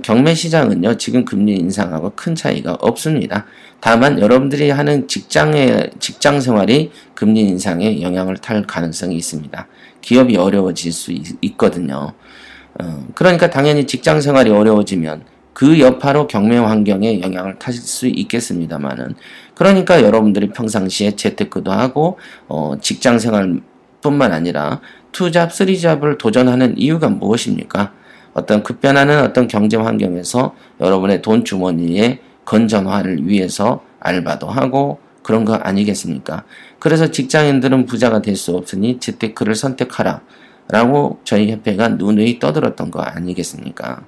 경매 시장은요, 지금 금리 인상하고 큰 차이가 없습니다. 다만 여러분들이 하는 직장 생활이 금리 인상에 영향을 탈 가능성이 있습니다. 기업이 어려워질 수 있거든요. 그러니까 당연히 직장 생활이 어려워지면 그 여파로 경매 환경에 영향을 타실 수 있겠습니다만은, 그러니까 여러분들이 평상시에 재테크도 하고 직장 생활뿐만 아니라 투잡, 쓰리잡을 도전하는 이유가 무엇입니까? 어떤 급변하는 어떤 경제 환경에서 여러분의 돈 주머니의 건전화를 위해서 알바도 하고 그런 거 아니겠습니까? 그래서 직장인들은 부자가 될 수 없으니 재테크를 선택하라 라고 저희 협회가 누누이 떠들었던 거 아니겠습니까?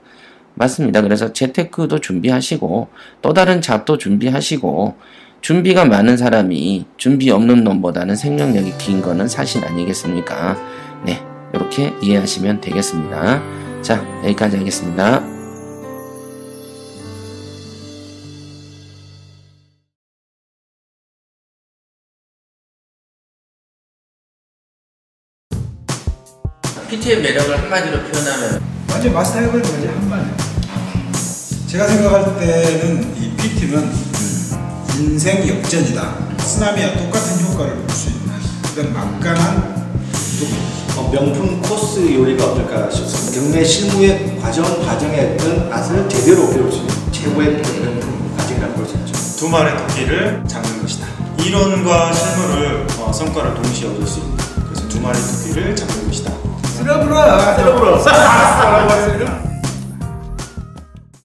맞습니다. 그래서 재테크도 준비하시고 또 다른 잡도 준비하시고, 준비가 많은 사람이 준비 없는 놈보다는 생명력이 긴 거는 사실 아니겠습니까? 네, 이렇게 이해하시면 되겠습니다. 자, 여기까지 하겠습니다. PT의 매력을 한마디로 표현하면 완전 마스터해버린 거지, 한마디. 제가 생각할 때는 이 PT는 인생 역전이다. 쓰나미와 똑같은 효과를 볼 수 있는 그런 막강한 명품 코스 요리가 어떨까 싶습니다. 경매 실무의 과정의 어떤 맛을 제대로 배울 수 있는 최고의 명품 과정이라고 볼 수 있죠. 두 마리 토끼를 잡는 것이다. 이론과 실무를 성과를 동시에 얻을 수 있는, 그래서 두 마리 토끼를 잡는 것이다. 쓸어불어.